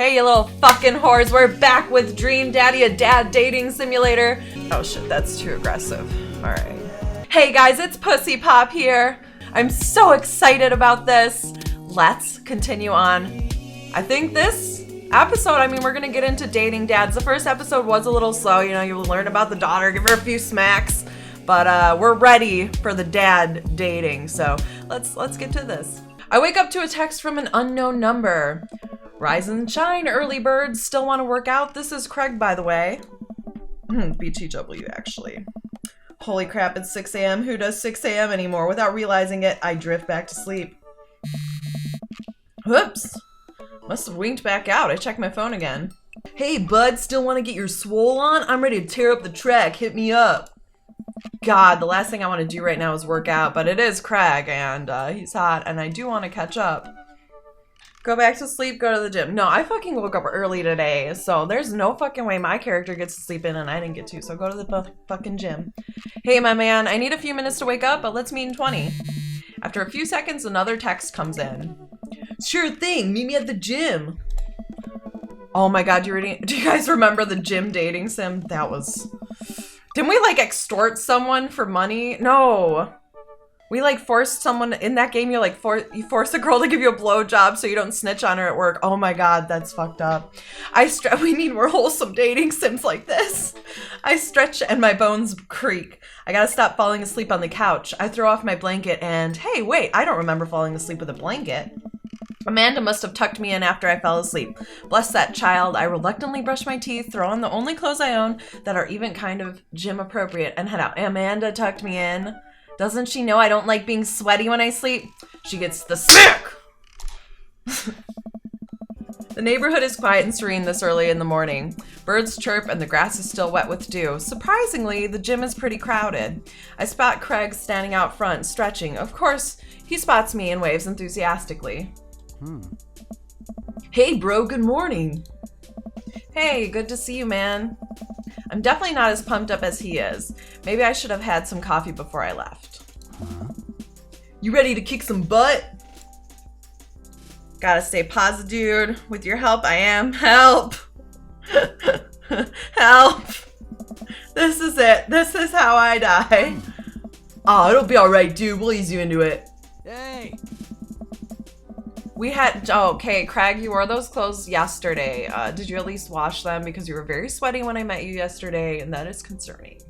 Hey, you little fucking whores, we're back with Dream Daddy, a dad dating simulator. Oh shit, that's too aggressive. All right. Hey guys, it's KPopp here. I'm so excited about this. Let's continue on. I think this episode, we're gonna get into dating dads. The first episode was a little slow, you know, you learn about the daughter, give her a few smacks, but we're ready for the dad dating. So let's get to this. I wake up to a text from an unknown number. Rise and shine, early birds. Still want to work out? This is Craig, by the way. BTW, actually. Holy crap, it's 6 a.m. Who does 6 a.m. anymore? Without realizing it, I drift back to sleep. Whoops. Must have winked back out. I checked my phone again. Hey, bud, still want to get your swole on? I'm ready to tear up the track. Hit me up. God, the last thing I want to do right now is work out, but it is Craig, and he's hot, and I do want to catch up. Go back to sleep, go to the gym. No, I fucking woke up early today, so there's no fucking way my character gets to sleep in and I didn't get to, so go to the fucking gym. Hey, my man, I need a few minutes to wake up, but let's meet in 20. After a few seconds, another text comes in. Sure thing, meet me at the gym. Oh my god, do you guys remember the gym dating sim? That was... Didn't we, like, extort someone for money? No. We, like, forced someone in that game. You force a girl to give you a blowjob so you don't snitch on her at work. Oh my god, that's fucked up. We need more wholesome dating sims like this. I stretch and my bones creak. I gotta stop falling asleep on the couch. I throw off my blanket and, hey, wait, I don't remember falling asleep with a blanket. Amanda must have tucked me in after I fell asleep. Bless that child. I reluctantly brush my teeth, throw on the only clothes I own that are even kind of gym appropriate, and head out. Amanda tucked me in. Doesn't she know I don't like being sweaty when I sleep? She gets the sick! The neighborhood is quiet and serene this early in the morning. Birds chirp and the grass is still wet with dew. Surprisingly, the gym is pretty crowded. I spot Craig standing out front, stretching. Of course, he spots me and waves enthusiastically. Hey bro, good morning. Hey, good to see you, man. I'm definitely not as pumped up as he is. Maybe I should have had some coffee before I left. You ready to kick some butt? Gotta stay positive, dude. With your help, I am. Help! Help! This is it. This is how I die. Oh, it'll be alright, dude. We'll ease you into it. Hey! We had, okay, Craig, you wore those clothes yesterday. Did you at least wash them? Because you were very sweaty when I met you yesterday, and that is concerning.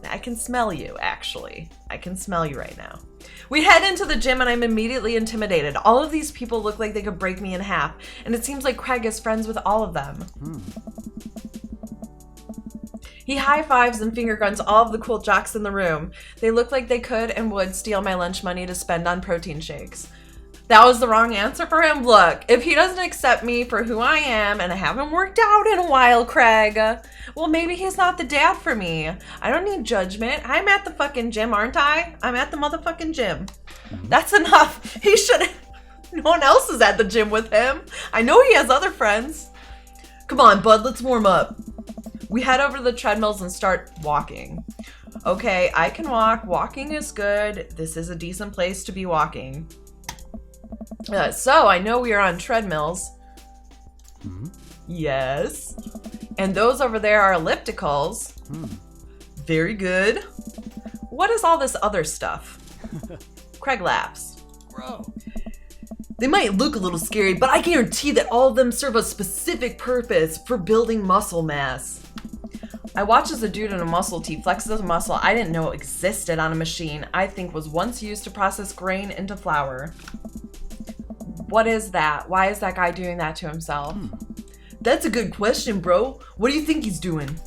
I can smell you, actually. I can smell you right now. We head into the gym and I'm immediately intimidated. All of these people look like they could break me in half, and it seems like Craig is friends with all of them. He high-fives and finger guns all of the cool jocks in the room. They look like they could and would steal my lunch money to spend on protein shakes. That was the wrong answer for him. Look, if he doesn't accept me for who I am and I haven't worked out in a while, Craig, well, maybe he's not the dad for me. I don't need judgment. I'm at the fucking gym, aren't I? I'm at the motherfucking gym. That's enough. He should. No one else is at the gym with him. I know he has other friends. Come on, bud, let's warm up. We head over to the treadmills and start walking. Okay, I can walk. Walking is good. This is a decent place to be walking. So I know we are on treadmills. Yes. And those over there are ellipticals. Very good. What is all this other stuff? Craig laughs. Bro. They might look a little scary, but I guarantee that all of them serve a specific purpose for building muscle mass. I watch as a dude in a muscle tee flexes a muscle I didn't know existed on a machine I think was once used to process grain into flour. What is that? Why is that guy doing that to himself? That's a good question, bro. What do you think he's doing?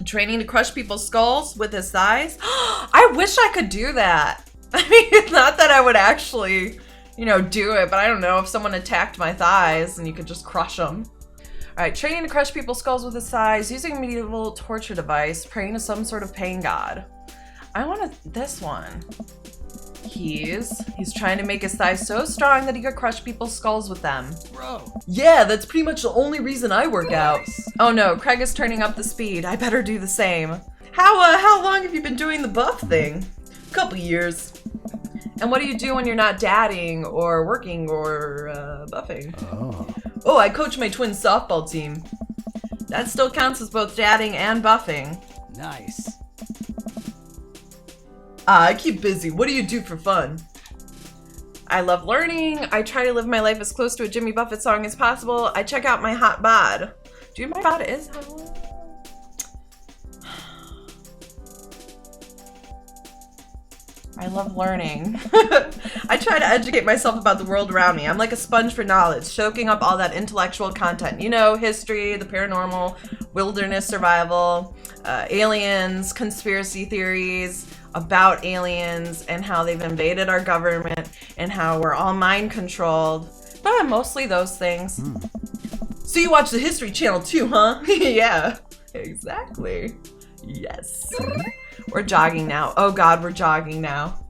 Training to crush people's skulls with his thighs? I wish I could do that. I mean, it's not that I would actually, you know, do it, but I don't know if someone attacked my thighs and you could just crush them. All right, training to crush people's skulls with his thighs, using a medieval torture device, praying to some sort of pain god. I want this one. He's trying to make his thighs so strong that he could crush people's skulls with them. Bro. Yeah, that's pretty much the only reason I work out. Oh no, Craig is turning up the speed. I better do the same. How long have you been doing the buff thing? Couple years. And what do you do when you're not dadding or working or buffing? Oh, I coach my twin softball team. That still counts as both dadding and buffing. Nice. I keep busy. What do you do for fun? I love learning. I try to live my life as close to a Jimmy Buffett song as possible. I check out my hot bod. Dude, my bod is hot. I love learning. I try to educate myself about the world around me. I'm like a sponge for knowledge, soaking up all that intellectual content. You know, history, the paranormal, wilderness survival, aliens, conspiracy theories about aliens and how they've invaded our government and how we're all mind controlled. But mostly those things. So you watch the History Channel too, huh? Yeah, exactly. Yes. We're jogging now. Oh God, we're jogging now.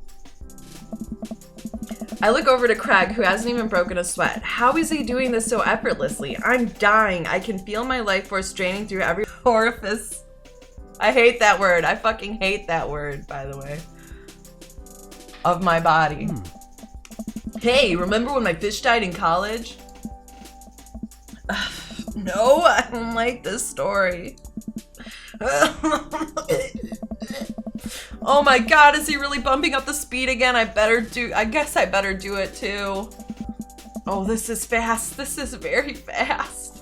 I look over to Craig, who hasn't even broken a sweat. How is he doing this so effortlessly? I'm dying. I can feel my life force draining through every orifice. I hate that word. I fucking hate that word, by the way. Of my body. Hey, remember when my fish died in college? No, I don't like this story. Oh my God, is he really bumping up the speed again? I guess I better do it too. Oh, this is fast. This is very fast.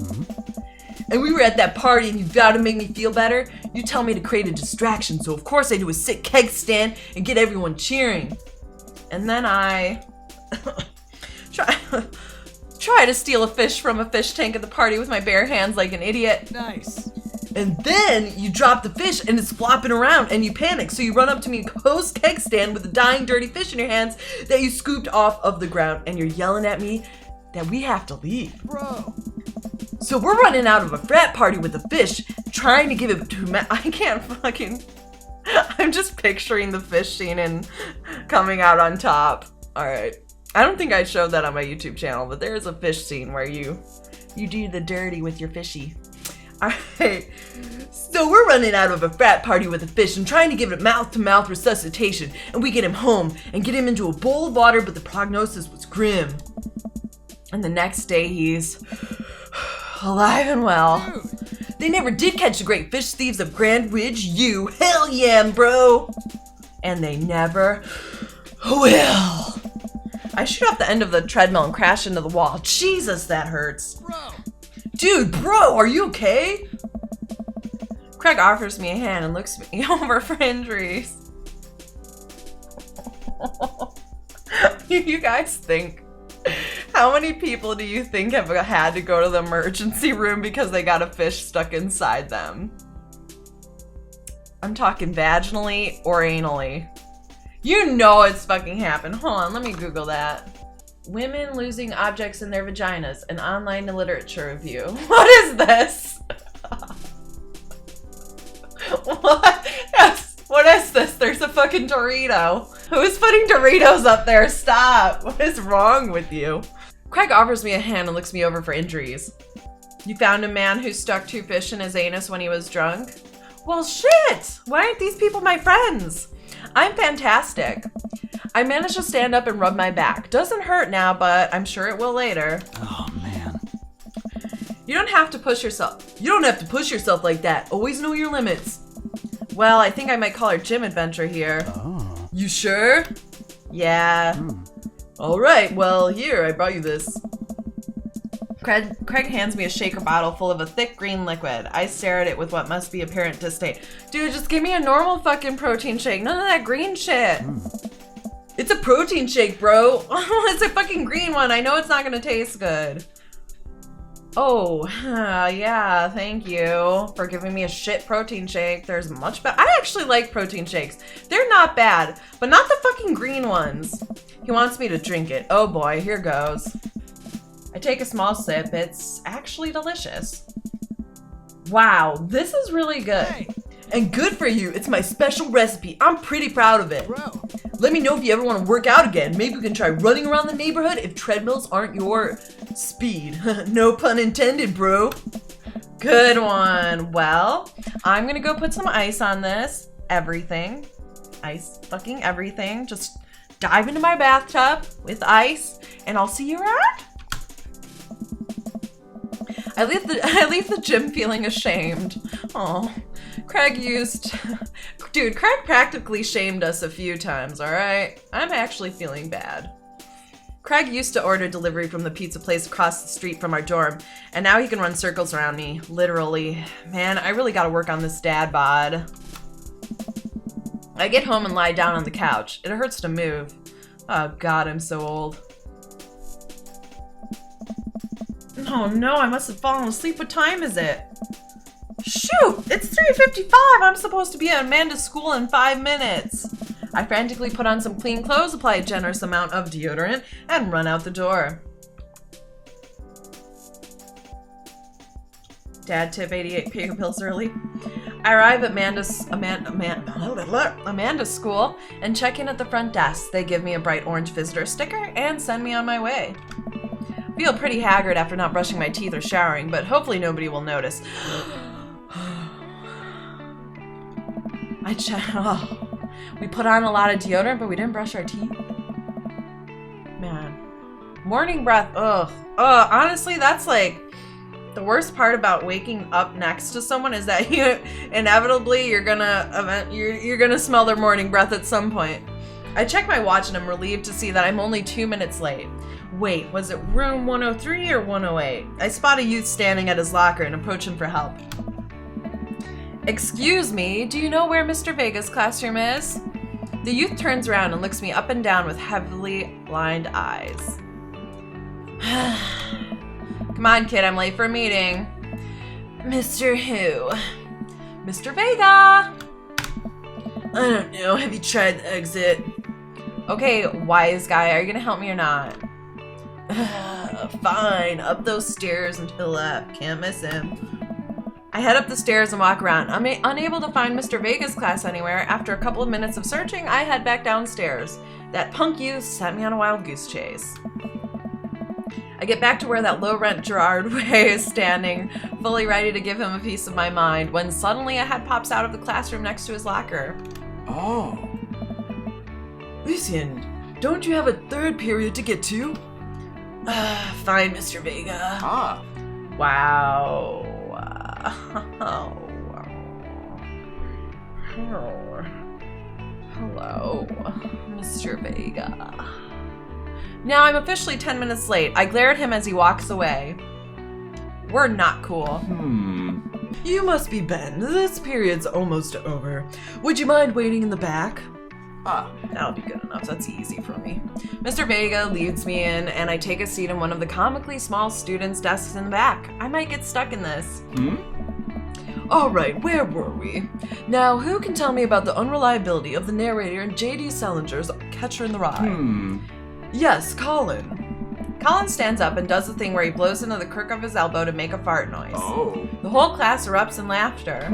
And we were at that party and you gotta make me feel better. You tell me to create a distraction, so of course I do a sick keg stand and get everyone cheering. And then I try to steal a fish from a fish tank at the party with my bare hands like an idiot. Nice. And then you drop the fish and it's flopping around and you panic. So you run up to me post keg stand with a dying dirty fish in your hands that you scooped off of the ground and you're yelling at me that we have to leave. Bro. So we're running out of a frat party with a fish, trying to give it to I can't fucking... I'm just picturing the fish scene and coming out on top. Alright. I don't think I showed that on my YouTube channel, but there's a fish scene where you do the dirty with your fishy. Alright, so we're running out of a frat party with a fish and trying to give it mouth-to-mouth resuscitation, and we get him home and get him into a bowl of water, but the prognosis was grim. And the next day he's alive and well. Dude. They never did catch the great fish thieves of Grand Ridge, you. Hell yeah, bro. And they never will. I shoot off the end of the treadmill and crash into the wall. Jesus, that hurts. Bro. Dude, bro, are you okay? Craig offers me a hand and looks me over for injuries. You guys think, how many people do you think have had to go to the emergency room because they got a fish stuck inside them? I'm talking vaginally or anally. You know it's fucking happened. Hold on, let me Google that. Women losing objects in their vaginas, an online literature review. What is this? What? Yes, what is this? There's a fucking Dorito. Who's putting Doritos up there? Stop. What is wrong with you? Craig offers me a hand and looks me over for injuries. You found a man who stuck 2 fish in his anus when he was drunk? Well, shit! Why aren't these people my friends? I'm fantastic. I managed to stand up and rub my back. Doesn't hurt now, but I'm sure it will later. Oh, man. You don't have to push yourself. You don't have to push yourself like that. Always know your limits. Well, I think I might call our gym adventure here. Oh. You sure? Yeah. All right, well, here, I brought you this. Craig hands me a shaker bottle full of a thick green liquid. I stare at it with what must be apparent disdain. Dude, just give me a normal fucking protein shake. None of that green shit. It's a protein shake, bro. It's a fucking green one. I know it's not gonna taste good. Oh, yeah, thank you for giving me a shit protein shake. There's much better. I actually like protein shakes. They're not bad, but not the fucking green ones. He wants me to drink it. Oh boy, here goes. I take a small sip. It's actually delicious. Wow, this is really good. Hey. And good for you. It's my special recipe. I'm pretty proud of it. Bro. Let me know if you ever want to work out again. Maybe we can try running around the neighborhood if treadmills aren't your speed. No pun intended, bro. Good one. Well, I'm gonna go put some ice on this. Everything. ice fucking everything. Just dive into my bathtub with ice, and I'll see you around. I leave the gym feeling ashamed. Oh, Dude, Craig practically shamed us a few times, alright? I'm actually feeling bad. Craig used to order delivery from the pizza place across the street from our dorm, and now he can run circles around me, literally. Man, I really gotta work on this dad bod. I get home and lie down on the couch. It hurts to move. Oh god, I'm so old. Oh no, I must have fallen asleep. What time is it? Shoot, it's 3:55. I'm supposed to be at Amanda's school in 5 minutes. I frantically put on some clean clothes, apply a generous amount of deodorant, and run out the door. Dad tip 88 paper pills early. I arrive at Amanda's school and check in at the front desk. They give me a bright orange visitor sticker and send me on my way. I feel pretty haggard after not brushing my teeth or showering, but hopefully nobody will notice. We put on a lot of deodorant, but we didn't brush our teeth. Man. Morning breath, ugh. Honestly, that's like the worst part about waking up next to someone is that inevitably you're gonna smell their morning breath at some point. I check my watch and I'm relieved to see that I'm only 2 minutes late. Wait, was it room 103 or 108? I spot a youth standing at his locker and approach him for help. Excuse me, do you know where Mr. Vega's classroom is? The youth turns around and looks me up and down with heavily lined eyes. Come on, kid, I'm late for a meeting. Mr. who? Mr. Vega! I don't know, have you tried the exit? Okay, wise guy, are you gonna help me or not? Fine, up those stairs and to the left, can't miss him. I head up the stairs and walk around. I'm unable to find Mr. Vega's class anywhere. After a couple of minutes of searching, I head back downstairs. That punk youth sent me on a wild goose chase. I get back to where that low-rent Gerard Way is standing, fully ready to give him a piece of my mind, when suddenly a head pops out of the classroom next to his locker. Oh. Lucien, don't you have a third period to get to? Fine, Mr. Vega. Ah. Wow. Hello, Mr. Vega. Now I'm officially 10 minutes late. I glare at him as he walks away. We're not cool. You must be Ben. This period's almost over. Would you mind waiting in the back? That'll be good enough. That's easy for me. Mr. Vega leads me in, and I take a seat in one of the comically small students' desks in the back. I might get stuck in this. Alright, where were we? Now, who can tell me about the unreliability of the narrator in J.D. Salinger's Catcher in the Rye? Yes, Colin. Colin stands up and does the thing where he blows into the crook of his elbow to make a fart noise. Oh. The whole class erupts in laughter.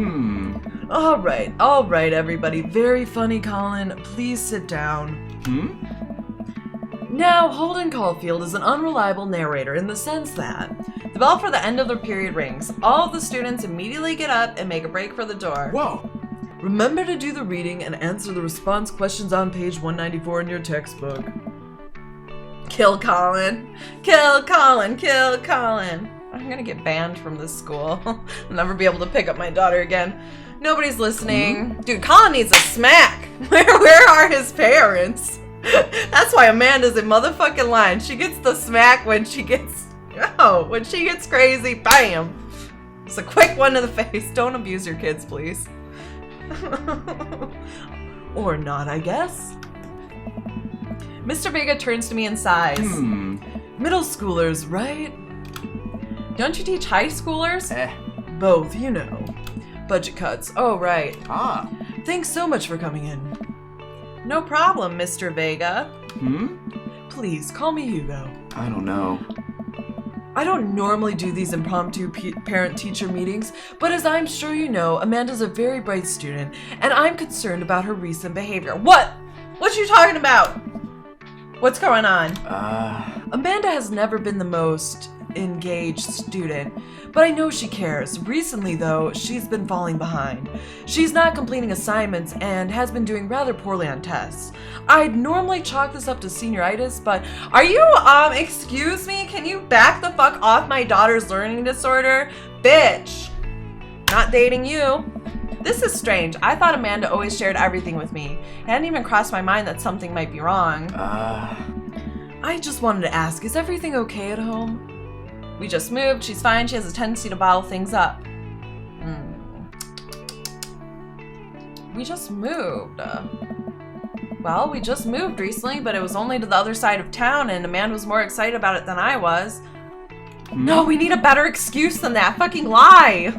All right, everybody. Very funny, Colin. Please sit down. Now, Holden Caulfield is an unreliable narrator in the sense that the bell for the end of the period rings. All of the students immediately get up and make a break for the door. Whoa. Remember to do the reading and answer the response questions on page 194 in your textbook. Kill Colin. Kill Colin. Kill Colin. I'm gonna get banned from this school. I'll never be able to pick up my daughter again. Nobody's listening. Dude, Colin needs a smack. Where are his parents? That's why Amanda's in motherfucking line. She gets the smack when she gets crazy. Bam. It's a quick one to the face. Don't abuse your kids, please. Or not, I guess. Mr. Vega turns to me and sighs. Middle schoolers, right? Don't you teach high schoolers? Both, you know. Budget cuts. Oh, right. Thanks so much for coming in. No problem, Mr. Vega. Please, call me Hugo. I don't know. I don't normally do these impromptu parent-teacher meetings, but as I'm sure you know, Amanda's a very bright student, and I'm concerned about her recent behavior. What? What you talking about? What's going on? Uh... Amanda has never been the most engaged student, but I know she cares. Recently, though, she's been falling behind. She's not completing assignments and has been doing rather poorly on tests. I'd normally chalk this up to senioritis, but are you, excuse me? Can you back the fuck off my daughter's learning disorder? Bitch! Not dating you. This is strange. I thought Amanda always shared everything with me. It hadn't even crossed my mind that something might be wrong. I just wanted to ask, is everything okay at home? We just moved. She's fine. She has a tendency to bottle things up. We just moved. Well, we just moved recently, but it was only to the other side of town, and Amanda was more excited about it than I was. No, we need a better excuse than that. Fucking lie.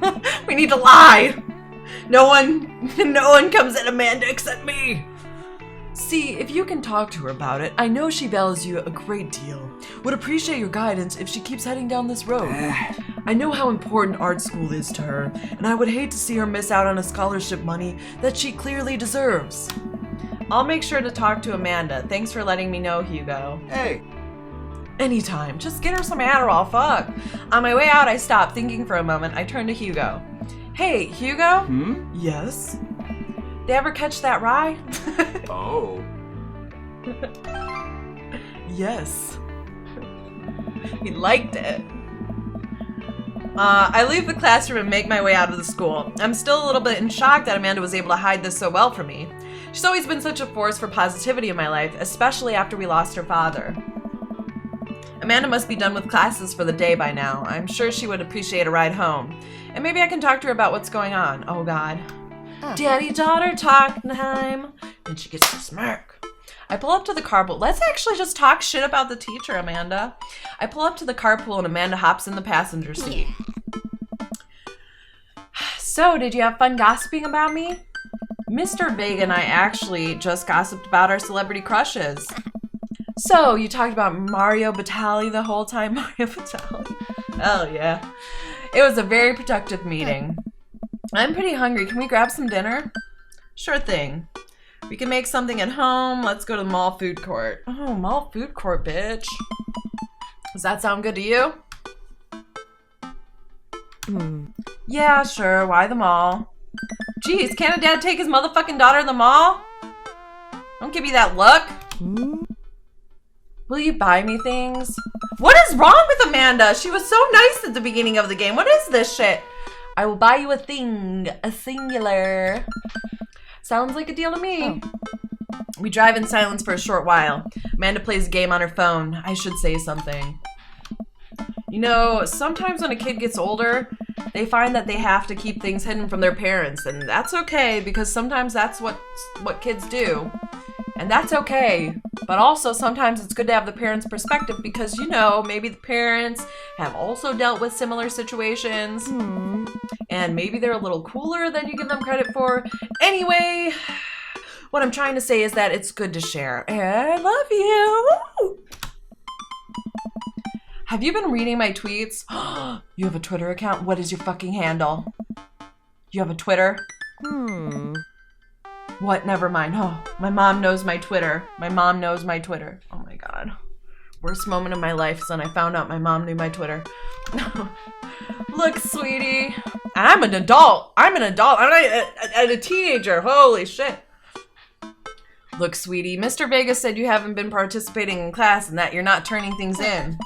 We need to lie. No one comes at Amanda except me. See, if you can talk to her about it, I know she values you a great deal. Would appreciate your guidance if she keeps heading down this road. I know how important art school is to her, and I would hate to see her miss out on a scholarship money that she clearly deserves. I'll make sure to talk to Amanda. Thanks for letting me know, Hugo. Hey. Anytime. Just get her some Adderall, fuck. On my way out, I stopped, thinking for a moment. I turned to Hugo. Hey, Hugo? Yes? Did you ever catch that rye? Oh. Yes. He liked it. I leave the classroom and make my way out of the school. I'm still a little bit in shock that Amanda was able to hide this so well from me. She's always been such a force for positivity in my life, especially after we lost her father. Amanda must be done with classes for the day by now. I'm sure she would appreciate a ride home. And maybe I can talk to her about what's going on. Oh, God. Daddy-daughter talk time. And she gets to smirk. I pull up to the carpool. Let's actually just talk shit about the teacher, Amanda. I pull up to the carpool and Amanda hops in the passenger seat. So, did you have fun gossiping about me? Mr. Vega and I actually just gossiped about our celebrity crushes. So, you talked about Mario Batali the whole time? Mario Batali? Hell yeah. It was a very productive meeting. I'm pretty hungry. Can we grab some dinner? Sure thing. We can make something at home. Let's go to the mall food court. Oh, mall food court, bitch. Does that sound good to you? Yeah, sure. Why the mall? Jeez, can't a dad take his motherfucking daughter to the mall? Don't give me that look. Will you buy me things? What is wrong with Amanda? She was so nice at the beginning of the game. What is this shit? I will buy you a thing. A singular. Sounds like a deal to me. We drive in silence for a short while. Amanda plays a game on her phone. I should say something. You know, sometimes when a kid gets older, they find that they have to keep things hidden from their parents. And that's okay, because sometimes that's what kids do. And that's okay. But also, sometimes it's good to have the parents' perspective because, you know, maybe the parents have also dealt with similar situations. And maybe they're a little cooler than you give them credit for. Anyway, what I'm trying to say is that it's good to share. And I love you. Have you been reading my tweets? You have a Twitter account? What is your fucking handle? You have a Twitter? What? Never mind. Oh, my mom knows my Twitter. My mom knows my Twitter. Oh my God. Worst moment of my life is when I found out my mom knew my Twitter. Look, sweetie. I'm an adult. I'm not a teenager. Holy shit. Look, sweetie. Mr. Vega said you haven't been participating in class and that you're not turning things in.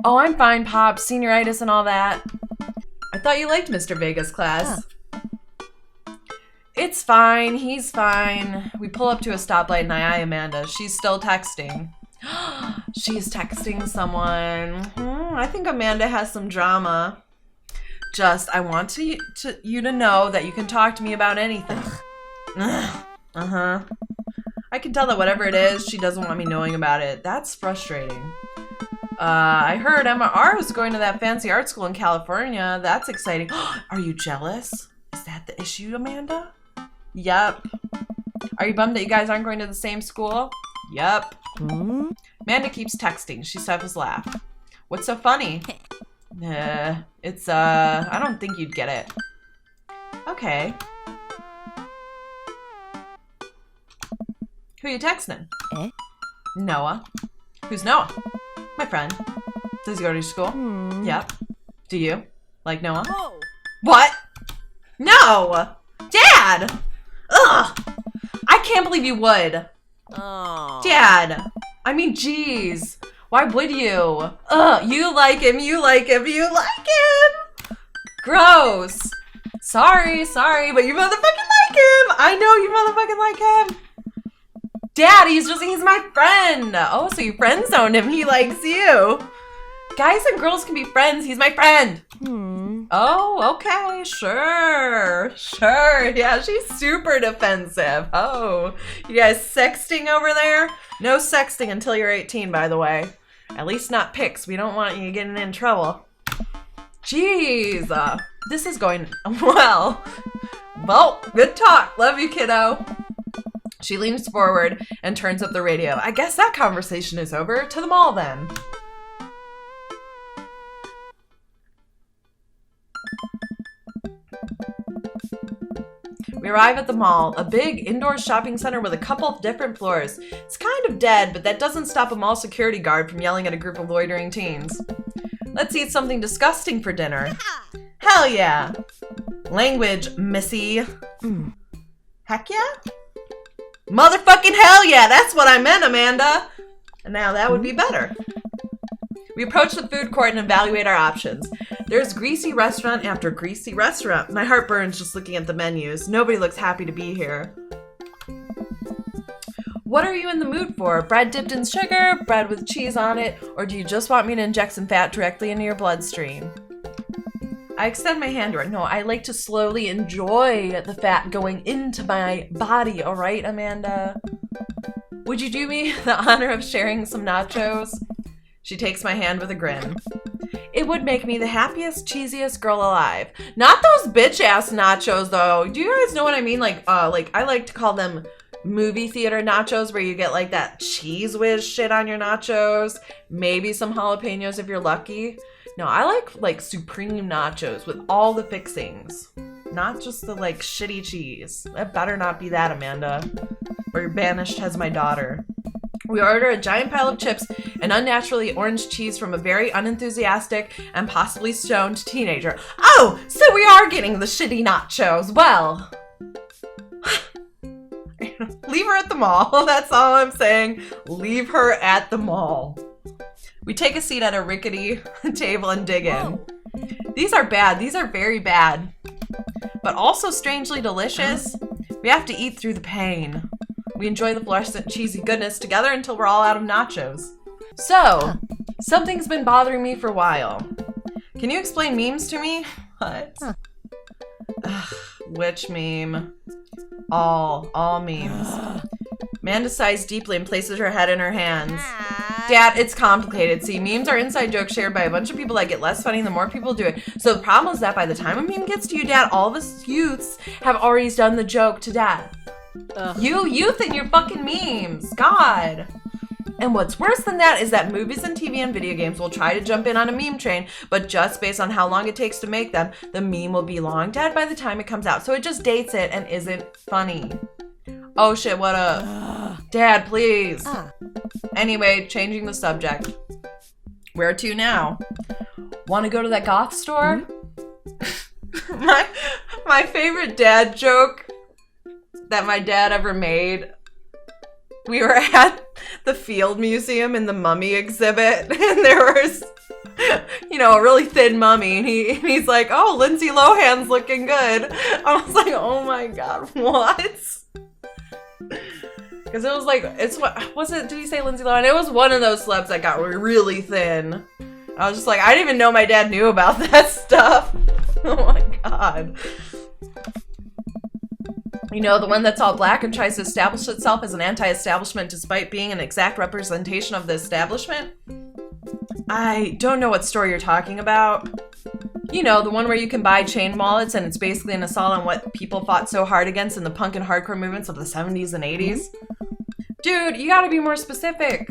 Oh, I'm fine, Pop. Senioritis and all that. I thought you liked Mr. Vega's class. It's fine. He's fine. We pull up to a stoplight and I eye Amanda. She's still texting. She's texting someone. I think Amanda has some drama. I want you to know that you can talk to me about anything. I can tell that whatever it is, she doesn't want me knowing about it. That's frustrating. I heard Emma R was going to that fancy art school in California. That's exciting. Are you jealous? Is that the issue, Amanda? Yep. Are you bummed that you guys aren't going to the same school? Yep. Amanda keeps texting. She stifles laugh. What's so funny? It's, I don't think you'd get it. Okay. Who you texting? Noah. Who's Noah? My friend. Does he go to your school? Yep. Do you? Like Noah? Whoa. What? No! Dad! Ugh! I can't believe you would. Oh. Dad! I mean, jeez. Why would you? Ugh, you like him, you like him, you like him! Gross. Sorry, but you motherfucking like him! I know you motherfucking like him! Dad, he's my friend! Oh, so you friend zoned him, he likes you! Guys and girls can be friends, he's my friend! Oh, okay, sure, yeah, she's super defensive. Oh, you guys sexting over there? No sexting until you're 18, by the way. At least not pics, we don't want you getting in trouble. Jeez, this is going well. Well, good talk, love you, kiddo. She leans forward and turns up the radio. I guess that conversation is over. To the mall, then. We arrive at the mall, a big indoor shopping center with a couple of different floors. It's kind of dead, but that doesn't stop a mall security guard from yelling at a group of loitering teens. Let's eat something disgusting for dinner. Hell yeah! Language, missy. Heck yeah? Motherfucking hell yeah! That's what I meant, Amanda! And now that would be better. We approach the food court and evaluate our options. There's greasy restaurant after greasy restaurant. My heart burns just looking at the menus. Nobody looks happy to be here. What are you in the mood for? Bread dipped in sugar, bread with cheese on it, or do you just want me to inject some fat directly into your bloodstream? I extend my hand to her. No, I like to slowly enjoy the fat going into my body, all right, Amanda? Would you do me the honor of sharing some nachos? She takes my hand with a grin. It would make me the happiest, cheesiest girl alive. Not those bitch-ass nachos, though. Do you guys know what I mean? Like I like to call them movie theater nachos, where you get like that cheese whiz shit on your nachos. Maybe some jalapenos if you're lucky. No, I like supreme nachos with all the fixings. Not just the like shitty cheese. That better not be that, Amanda. Or you're banished as my daughter. We order a giant pile of chips and unnaturally orange cheese from a very unenthusiastic and possibly stoned teenager. Oh, so we are getting the shitty nachos. Well, leave her at the mall. That's all I'm saying. Leave her at the mall. We take a seat at a rickety table and dig in. These are bad. These are very bad. But also strangely delicious. We have to eat through the pain. We enjoy the fluorescent cheesy goodness together until we're all out of nachos. So, something's been bothering me for a while. Can you explain memes to me? What? Ugh, which meme? All memes. Amanda sighs deeply and places her head in her hands. Dad, it's complicated. See, memes are inside jokes shared by a bunch of people that get less funny the more people do it. So the problem is that by the time a meme gets to you, Dad, all of us youths have already done the joke to Dad. You youth and your fucking memes. God. And what's worse than that is that movies and TV and video games will try to jump in on a meme train, but just based on how long it takes to make them, the meme will be long dead by the time it comes out. So it just dates it and isn't funny. Oh shit, what up? Dad, please. Anyway, changing the subject. Where to now? Want to go to that goth store? My favorite dad joke that my dad ever made. We were at the Field Museum in the mummy exhibit, and there was, a really thin mummy, and he's like, oh, Lindsay Lohan's looking good. I was like, oh my god, what? Because it was like, did he say Lindsay Lohan? It was one of those celebs that got really thin. I was just like, I didn't even know my dad knew about that stuff. Oh my god. The one that's all black and tries to establish itself as an anti-establishment despite being an exact representation of the establishment? I don't know what story you're talking about. The one where you can buy chain wallets and it's basically an assault on what people fought so hard against in the punk and hardcore movements of the 70s and 80s. Dude, you gotta be more specific.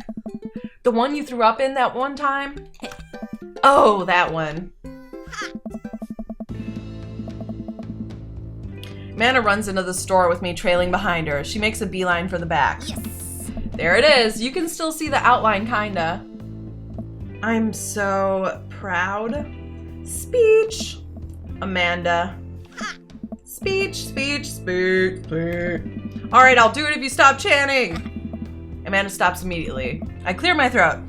The one you threw up in that one time? Oh, that one. Amanda runs into the store with me trailing behind her. She makes a beeline for the back. Yes. There it is. You can still see the outline, kinda. I'm so proud. Speech. Amanda. Speech, speech, speech, speech. All right, I'll do it if you stop chanting. Amanda stops immediately. I clear my throat.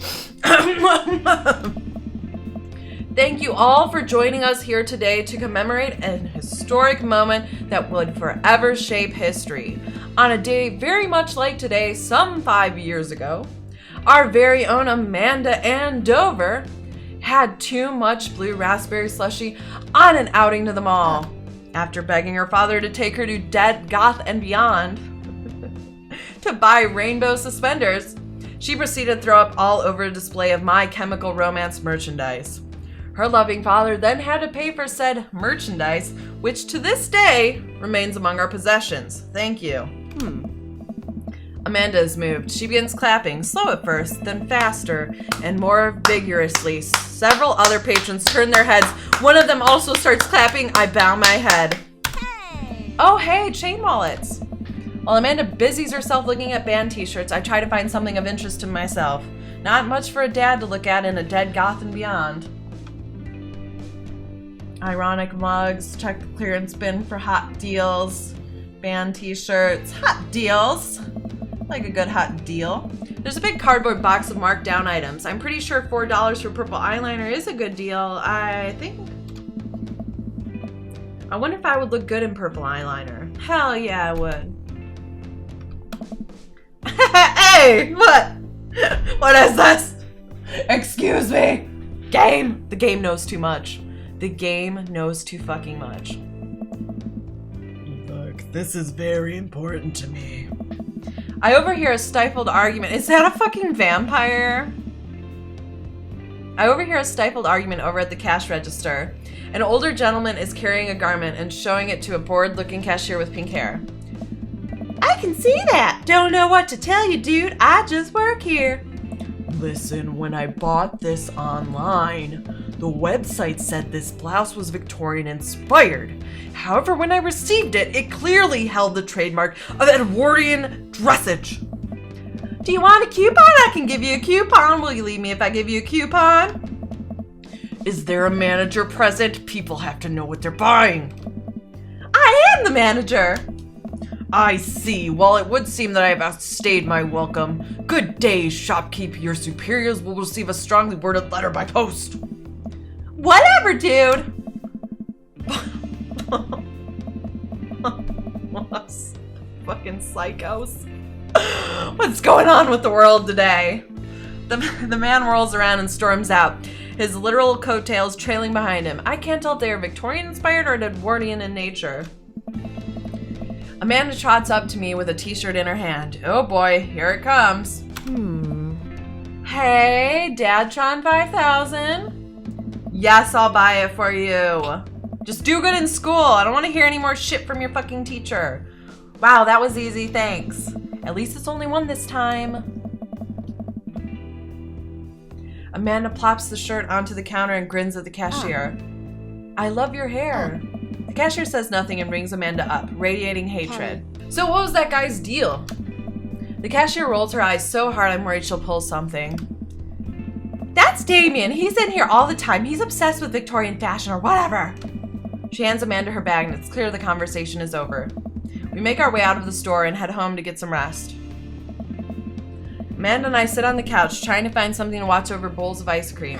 Thank you all for joining us here today to commemorate an historic moment that would forever shape history. On a day very much like today, some 5 years ago, our very own Amanda Andover had too much blue raspberry slushy on an outing to the mall. After begging her father to take her to Dead Goth and Beyond to buy rainbow suspenders, she proceeded to throw up all over a display of My Chemical Romance merchandise. Her loving father then had to pay for said merchandise, which to this day remains among our possessions. Thank you. Amanda is moved. She begins clapping, slow at first, then faster and more vigorously. Several other patrons turn their heads. One of them also starts clapping. I bow my head. Hey! Oh, hey, chain wallets. While Amanda busies herself looking at band t-shirts, I try to find something of interest to myself. Not much for a dad to look at in a Dead Goth and Beyond. Ironic mugs, check the clearance bin for hot deals. Band t-shirts, hot deals. Like a good hot deal. There's a big cardboard box of marked down items. I'm pretty sure $4 for purple eyeliner is a good deal. I wonder if I would look good in purple eyeliner. Hell yeah, I would. Hey, what? What is this? Excuse me. Game. The game knows too much. The game knows too fucking much. Look, this is very important to me. I overhear a stifled argument. Is that a fucking vampire? I overhear a stifled argument over at the cash register. An older gentleman is carrying a garment and showing it to a bored-looking cashier with pink hair. I can see that. Don't know what to tell you, dude. I just work here. Listen, when I bought this online, the website said this blouse was Victorian inspired. However, when I received it, it clearly held the trademark of Edwardian dressage. Do you want a coupon? I can give you a coupon. Will you leave me if I give you a coupon? Is there a manager present? People have to know what they're buying. I am the manager. I see. Well, it would seem that I have outstayed my welcome. Good day, shopkeep. Your superiors will receive a strongly worded letter by post. Whatever, dude. Fucking psychos. What's going on with the world today? The man whirls around and storms out, his literal coattails trailing behind him. I can't tell if they are Victorian inspired or Edwardian in nature. Amanda trots up to me with a t-shirt in her hand. Oh boy, here it comes. Hey, Dadtron 5000. Yes, I'll buy it for you. Just do good in school. I don't want to hear any more shit from your fucking teacher. Wow, that was easy, thanks. At least it's only one this time. Amanda plops the shirt onto the counter and grins at the cashier. I love your hair. The cashier says nothing and rings Amanda up, radiating hatred. So what was that guy's deal? The cashier rolls her eyes so hard I'm worried she'll pull something. That's Damien. He's in here all the time. He's obsessed with Victorian fashion or whatever. She hands Amanda her bag and it's clear the conversation is over. We make our way out of the store and head home to get some rest. Amanda and I sit on the couch trying to find something to watch over bowls of ice cream.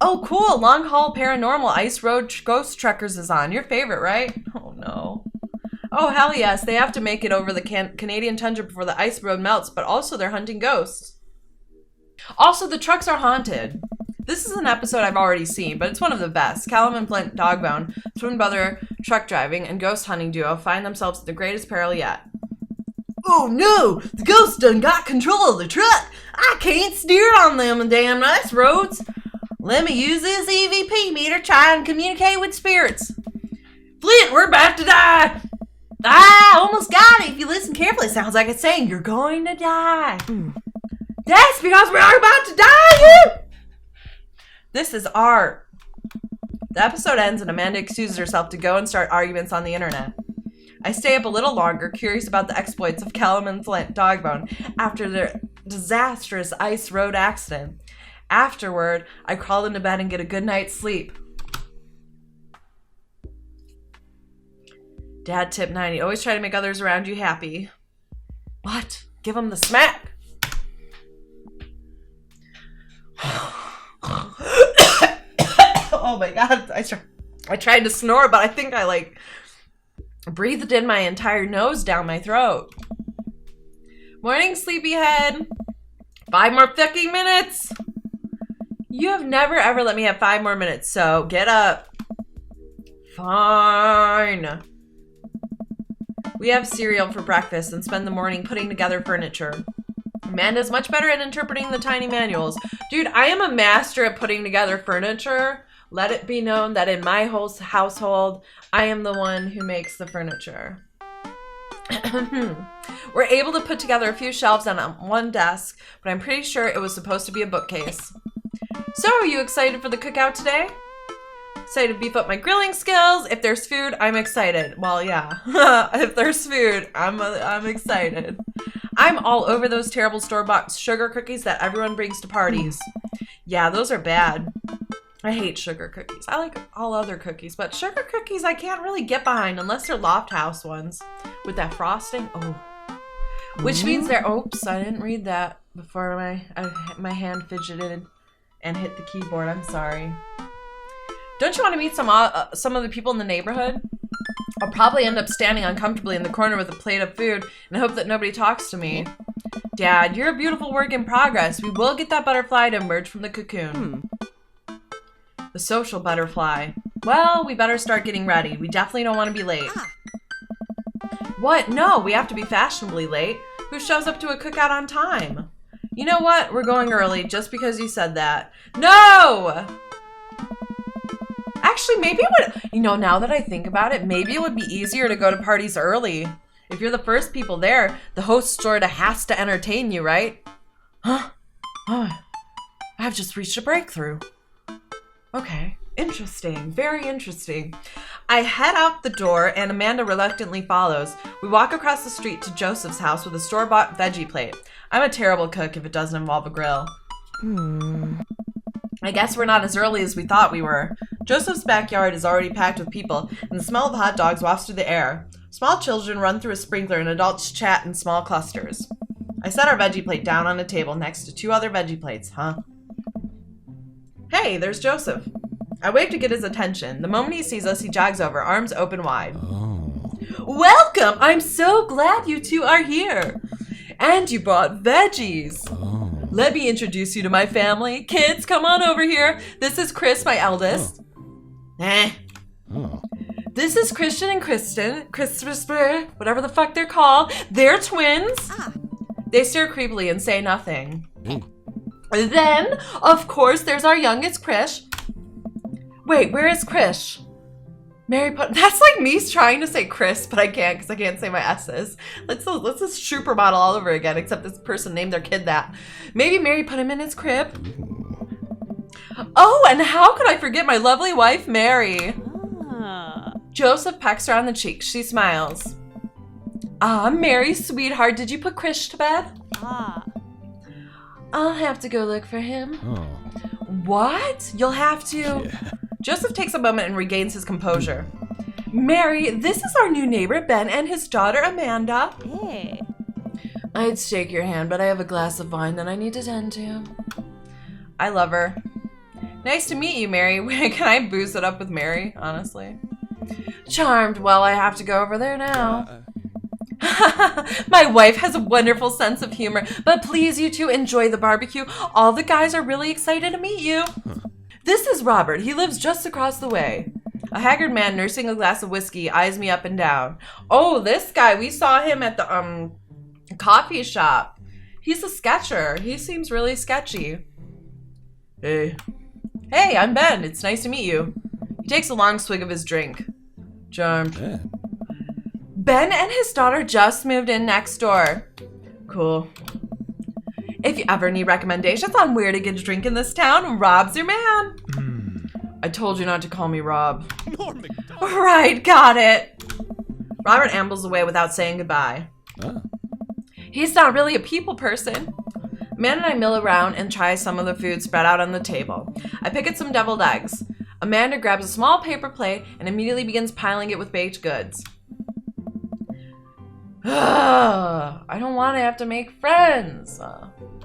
Oh, cool. Long Haul Paranormal Ice Road Ghost Trekkers is on. Your favorite, right? Oh, no. Oh, hell yes. They have to make it over the Canadian tundra before the ice road melts, but also they're hunting ghosts. Also, the trucks are haunted. This is an episode I've already seen, but it's one of the best. Callum and Flint Dogbone, twin brother truck driving and ghost hunting duo, find themselves at the greatest peril yet. Oh no! The ghost done got control of the truck! I can't steer on them damn ice roads! Let me use this EVP meter to try and communicate with spirits. Flint, we're about to die! I almost got it! If you listen carefully, it sounds like it's saying, you're going to die. That's because we are about to die! This is art. The episode ends and Amanda excuses herself to go and start arguments on the internet. I stay up a little longer, curious about the exploits of Callum and Flint Dogbone after their disastrous ice road accident. Afterward, I crawl into bed and get a good night's sleep. Dad tip 90. Always try to make others around you happy. What? Give them the smack. Oh my god. I tried to snore, but I think I like breathed in my entire nose down my throat. Morning, sleepyhead. 5 more fucking minutes. You have never ever let me have 5 more minutes, so get up. Fine. We have cereal for breakfast and spend the morning putting together furniture. Amanda's much better at interpreting the tiny manuals. Dude, I am a master at putting together furniture. Let it be known that in my whole household, I am the one who makes the furniture. We're able to put together a few shelves on one desk, but I'm pretty sure it was supposed to be a bookcase. So, are you excited for the cookout today? Excited to beef up my grilling skills. If there's food, I'm excited. Well, yeah. If there's food, I'm excited. I'm all over those terrible store-bought sugar cookies that everyone brings to parties. Yeah, those are bad. I hate sugar cookies. I like all other cookies, but sugar cookies I can't really get behind unless they're Loft House ones. With that frosting, oh. Which means they're, oops, I didn't read that before my hand fidgeted and hit the keyboard. I'm sorry. Don't you want to meet some of the people in the neighborhood? I'll probably end up standing uncomfortably in the corner with a plate of food and hope that nobody talks to me. Dad, you're a beautiful work in progress. We will get that butterfly to emerge from the cocoon. The social butterfly. Well, we better start getting ready. We definitely don't want to be late. What? No, we have to be fashionably late. Who shows up to a cookout on time? You know what? We're going early just because you said that. No! Actually, maybe it would, you know, now that I think about it, maybe it would be easier to go to parties early. If you're the first people there, the host sorta has to entertain you, right? Huh? Oh, I've just reached a breakthrough. Okay, interesting, very interesting. I head out the door and Amanda reluctantly follows. We walk across the street to Joseph's house with a store-bought veggie plate. I'm a terrible cook if it doesn't involve a grill. I guess we're not as early as we thought we were. Joseph's backyard is already packed with people, and the smell of hot dogs wafts through the air. Small children run through a sprinkler and adults chat in small clusters. I set our veggie plate down on a table next to 2 other veggie plates, Hey, there's Joseph. I wave to get his attention. The moment he sees us, he jogs over, arms open wide. Welcome! I'm so glad you two are here. And you brought veggies. Let me introduce you to my family. Kids, come on over here. This is Chris, my eldest. This is Christian and Kristen. Christopher, whatever the fuck they're called. They're twins. They stare creepily and say nothing. Then, of course, there's our youngest, Krish. Wait, where is Krish? That's like me trying to say Chris, but I can't because I can't say my S's. Let's just trooper model all over again, except this person named their kid that. Maybe Mary put him in his crib. Oh, and how could I forget my lovely wife, Mary? Joseph pecks her on the cheek. She smiles. Mary, sweetheart, did you put Krish to bed? I'll have to go look for him. What? You'll have to? Yeah. Joseph takes a moment and regains his composure. Mary, this is our new neighbor, Ben, and his daughter, Amanda. Hey. I'd shake your hand, but I have a glass of wine that I need to tend to. I love her. Nice to meet you, Mary. Can I booze it up with Mary, honestly? Charmed. Well, I have to go over there now. My wife has a wonderful sense of humor, but please, you two, enjoy the barbecue. All the guys are really excited to meet you. This is Robert. He lives just across the way. A haggard man nursing a glass of whiskey eyes me up and down. Oh, this guy. We saw him at the coffee shop. He's a sketcher. He seems really sketchy. Hey. Hey, I'm Ben. It's nice to meet you. He takes a long swig of his drink. Charmed. Yeah. Ben and his daughter just moved in next door. Cool. If you ever need recommendations on where to get a drink in this town, Rob's your man. I told you not to call me Rob. Right, got it. Robert ambles away without saying goodbye. He's not really a people person. Amanda and I mill around and try some of the food spread out on the table. I pick at some deviled eggs. Amanda grabs a small paper plate and immediately begins piling it with baked goods. I don't want to have to make friends.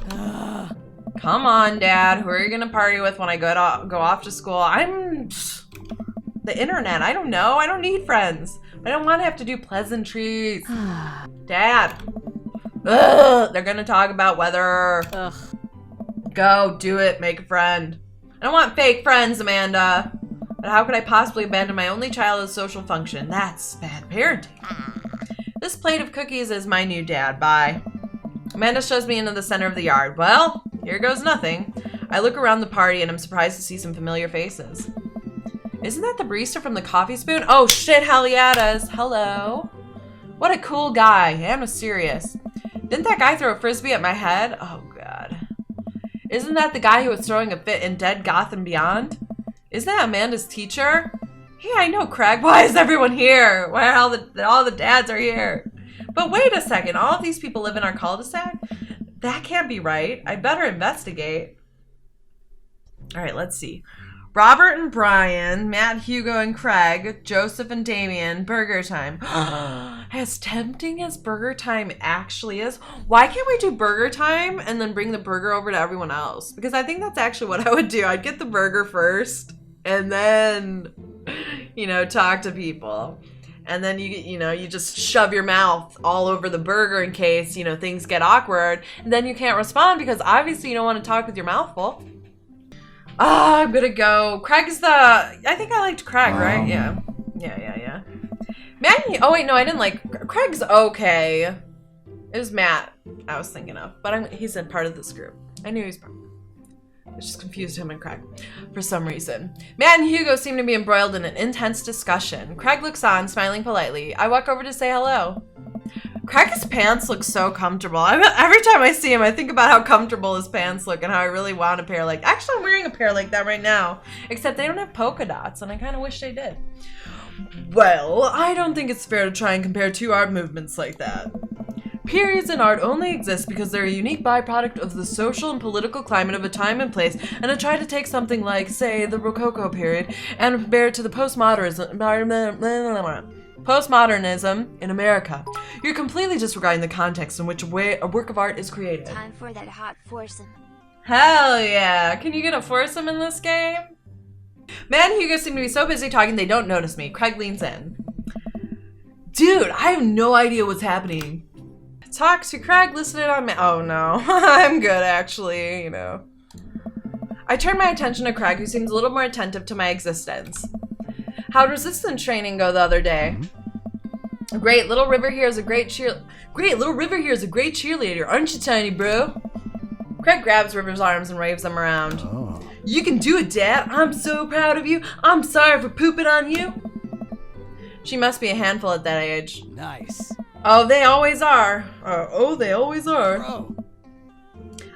Come on, Dad. Who are you going to party with when I go off to school? I'm the internet. I don't know. I don't need friends. I don't want to have to do pleasantries. Dad. They're going to talk about weather. Go, do it. Make a friend. I don't want fake friends, Amanda. But how could I possibly abandon my only child as social function? That's bad parenting. This plate of cookies is my new dad. Bye. Amanda shows me into the center of the yard. Well, here goes nothing. I look around the party and I'm surprised to see some familiar faces. Isn't that the barista from the Coffee Spoon? Oh shit, hell yeah it is. Hello. What a cool guy and mysterious. Didn't that guy throw a frisbee at my head? Oh god. Isn't that the guy who was throwing a fit in Dead Goth and Beyond? Isn't that Amanda's teacher? Hey, I know, Craig. Why is everyone here? Why are all the dads are here? But wait a second. All of these people live in our cul-de-sac? That can't be right. I better investigate. All right, let's see. Robert and Brian, Matt, Hugo, and Craig, Joseph and Damien, Burger Time. As tempting as Burger Time actually is, why can't we do Burger Time and then bring the burger over to everyone else? Because I think that's actually what I would do. I'd get the burger first and then, talk to people. And then you just shove your mouth all over the burger in case, things get awkward. And then you can't respond because obviously you don't want to talk with your mouth full. I'm gonna go. I think I liked Craig, right? Yeah. Matt, oh wait, no, I didn't like, Craig's okay. It was Matt I was thinking of, but he's in part of this group. I knew he was part. I just confused him and Craig for some reason. Matt and Hugo seem to be embroiled in an intense discussion. Craig looks on, smiling politely. I walk over to say hello. Craig's pants look so comfortable. Every time I see him, I think about how comfortable his pants look and how I really want a pair like... Actually, I'm wearing a pair like that right now. Except they don't have polka dots, and I kind of wish they did. Well, I don't think it's fair to try and compare two art movements like that. Periods in art only exist because they're a unique byproduct of the social and political climate of a time and place, and to try to take something like, say, the Rococo period, and compare it to the postmodernism in America. You're completely disregarding the context in which a work of art is created. Time for that hot foursome. Hell yeah! Can you get a foursome in this game? Matt and Hugo seem to be so busy talking they don't notice me. Craig leans in. Dude, I have no idea what's happening. Talk to Craig, listen in on me. Oh no, I'm good actually, I turn my attention to Craig, who seems a little more attentive to my existence. How'd resistance training go the other day? Great, Little River here is a great cheerleader, aren't you, tiny bro? Craig grabs River's arms and waves them around. Oh. You can do it, Dad. I'm so proud of you. I'm sorry for pooping on you. She must be a handful at that age. Nice. Oh, they always are. They always are. Bro.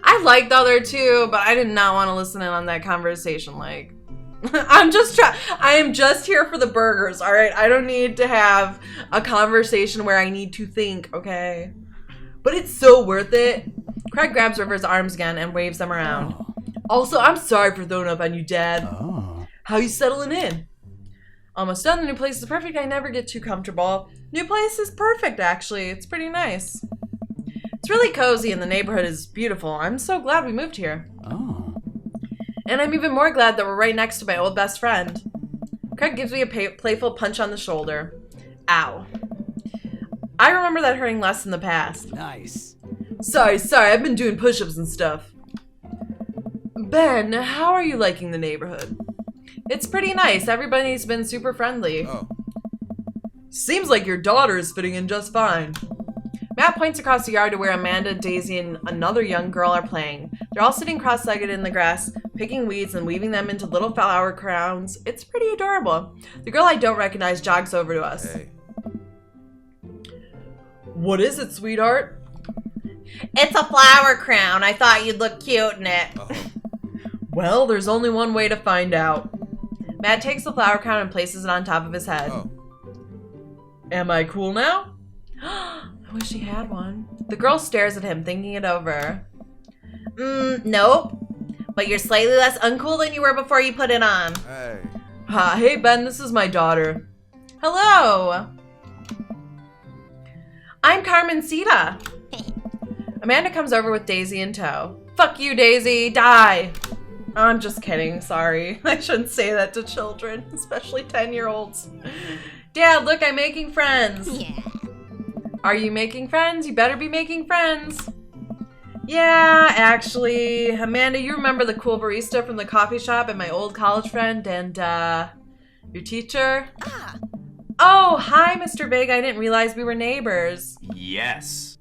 I like the other two, but I did not want to listen in on that conversation. Like, I am just here for the burgers, all right? I don't need to have a conversation where I need to think, okay? But it's so worth it. Craig grabs River's arms again and waves them around. Oh. Also, I'm sorry for throwing up on you, Dad. Oh. How you settling in? Almost done. The new place is perfect. I never get too comfortable. New place is perfect, actually. It's pretty nice. It's really cozy and the neighborhood is beautiful. I'm so glad we moved here. Oh. And I'm even more glad that we're right next to my old best friend. Craig gives me a playful punch on the shoulder. Ow. I remember that hurting less in the past. Nice. Sorry, I've been doing push-ups and stuff. Ben, how are you liking the neighborhood? It's pretty nice. Everybody's been super friendly. Oh. Seems like your daughter is fitting in just fine. Matt points across the yard to where Amanda, Daisy, and another young girl are playing. They're all sitting cross-legged in the grass, picking weeds and weaving them into little flower crowns. It's pretty adorable. The girl I don't recognize jogs over to us. Hey. What is it, sweetheart? It's a flower crown. I thought you'd look cute in it. Oh. Well, there's only one way to find out. Matt takes the flower crown and places it on top of his head. Oh. Am I cool now? I wish he had one. The girl stares at him, thinking it over. Nope. But you're slightly less uncool than you were before you put it on. Hey. Hey, Ben, this is my daughter. Hello. I'm Carmencita. Amanda comes over with Daisy in tow. Fuck you, Daisy. Die. I'm just kidding. Sorry. I shouldn't say that to children, especially 10-year-olds. Dad, look, I'm making friends. Yeah. Are you making friends? You better be making friends. Yeah, actually. Amanda, you remember the cool barista from the coffee shop and my old college friend and, your teacher? Ah. Oh, hi, Mr. Big. I didn't realize we were neighbors. Yes.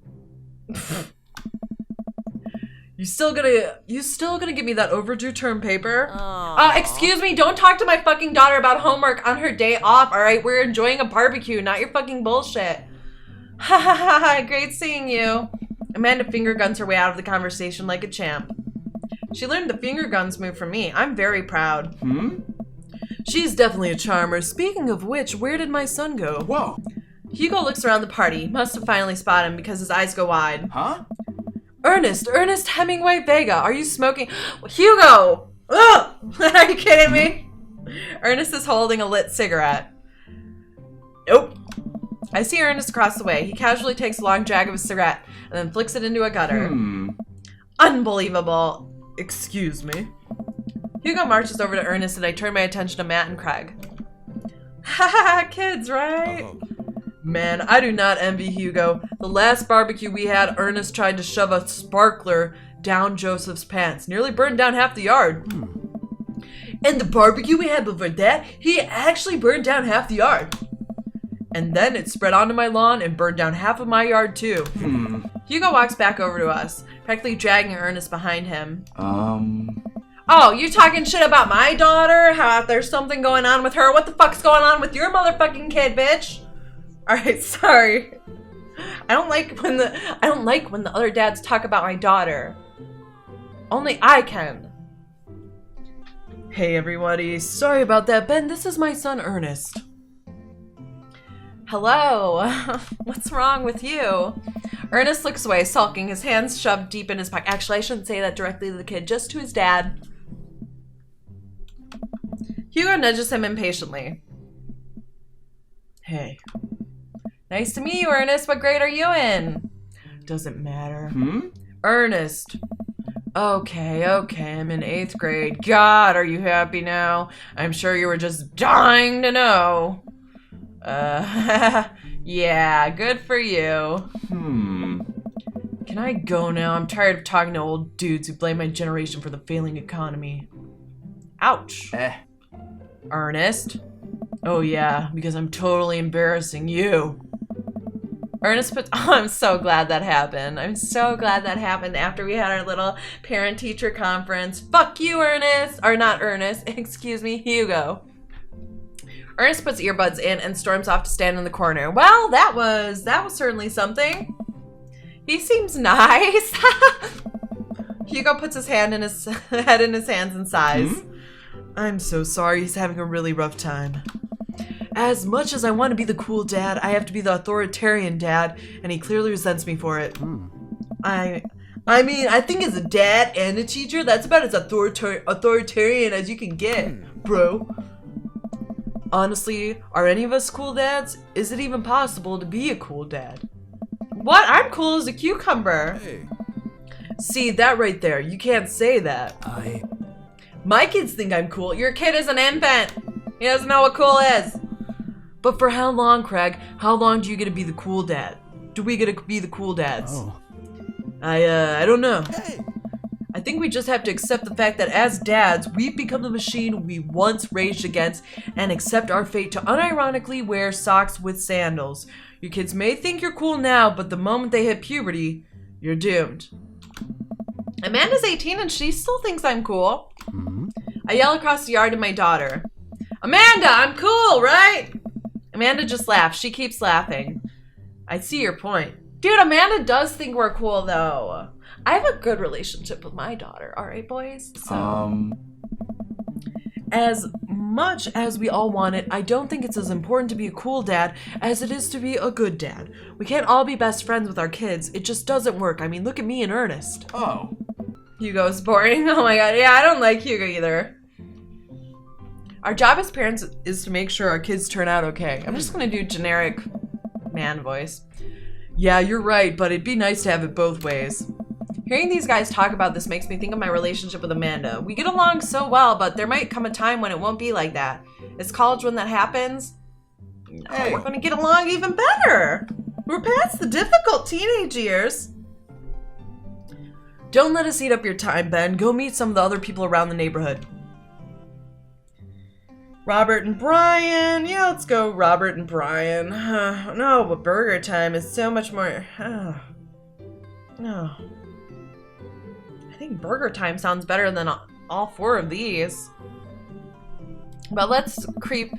You still gonna give me that overdue term paper? Aw. Excuse me, don't talk to my fucking daughter about homework on her day off, alright? We're enjoying a barbecue, not your fucking bullshit. Ha ha ha ha, great seeing you. Amanda finger guns her way out of the conversation like a champ. She learned the finger guns move from me. I'm very proud. She's definitely a charmer. Speaking of which, where did my son go? Whoa. Hugo looks around the party. Must have finally spotted him because his eyes go wide. Huh? Ernest Hemingway Vega, are you smoking? Hugo! Ugh! Are you kidding me? Ernest is holding a lit cigarette. Nope. I see Ernest across the way. He casually takes a long drag of his cigarette and then flicks it into a gutter. Unbelievable. Excuse me. Hugo marches over to Ernest and I turn my attention to Matt and Craig. Haha, kids, right? Man, I do not envy Hugo. The last barbecue we had, Ernest tried to shove a sparkler down Joseph's pants. Nearly burned down half the yard. And the barbecue we had before that, he actually burned down half the yard. And then it spread onto my lawn and burned down half of my yard too. Hugo walks back over to us, practically dragging Ernest behind him. Oh, you talking shit about my daughter? How there's something going on with her? What the fuck's going on with your motherfucking kid, bitch? Alright, sorry. I don't like when the other dads talk about my daughter. Only I can. Hey everybody, sorry about that. Ben, this is my son Ernest. Hello. What's wrong with you? Ernest looks away, sulking, his hands shoved deep in his pocket. Actually, I shouldn't say that directly to the kid, just to his dad. Hugo nudges him impatiently. Hey. Nice to meet you, Ernest. What grade are you in? Doesn't matter. Ernest. Okay, I'm in 8th grade. God, are you happy now? I'm sure you were just dying to know. Yeah, good for you. Can I go now? I'm tired of talking to old dudes who blame my generation for the failing economy. Ouch. Ernest? Oh yeah, because I'm totally embarrassing you. Ernest puts, oh, I'm so glad that happened. I'm so glad that happened after we had our little parent-teacher conference. Fuck you, Ernest. Or not Ernest, excuse me, Hugo. Ernest puts earbuds in and storms off to stand in the corner. Well, that was certainly something. He seems nice. Hugo puts his head in his hands and sighs. I'm so sorry, he's having a really rough time. As much as I want to be the cool dad, I have to be the authoritarian dad, and he clearly resents me for it. I mean, I think as a dad and a teacher, that's about as authoritarian as you can get, bro. Honestly, are any of us cool dads? Is it even possible to be a cool dad? What? I'm cool as a cucumber. Hey. See, that right there, you can't say that. My kids think I'm cool. Your kid is an infant. He doesn't know what cool is. But for how long, Craig? How long do you get to be the cool dad? Do we get to be the cool dads? I don't know. Hey. I think we just have to accept the fact that as dads, we've become the machine we once raged against and accept our fate to unironically wear socks with sandals. Your kids may think you're cool now, but the moment they hit puberty, you're doomed. Amanda's 18 and she still thinks I'm cool. I yell across the yard to my daughter. Amanda, I'm cool, right? Amanda just laughs. She keeps laughing. I see your point. Dude, Amanda does think we're cool, though. I have a good relationship with my daughter, alright, boys? So, as much as we all want it, I don't think it's as important to be a cool dad as it is to be a good dad. We can't all be best friends with our kids. It just doesn't work. I mean, look at me and Ernest. Hugo's boring. Oh my god. Yeah, I don't like Hugo either. Our job as parents is to make sure our kids turn out okay. I'm just gonna do generic man voice. Yeah, you're right, but it'd be nice to have it both ways. Hearing these guys talk about this makes me think of my relationship with Amanda. We get along so well, but there might come a time when it won't be like that. Is college when that happens? No, we're gonna get along even better. We're past the difficult teenage years. Don't let us eat up your time, Ben. Go meet some of the other people around the neighborhood. Robert and Brian. Yeah, let's go Robert and Brian. No, but burger time is so much more... no. I think burger time sounds better than all four of these. But let's creep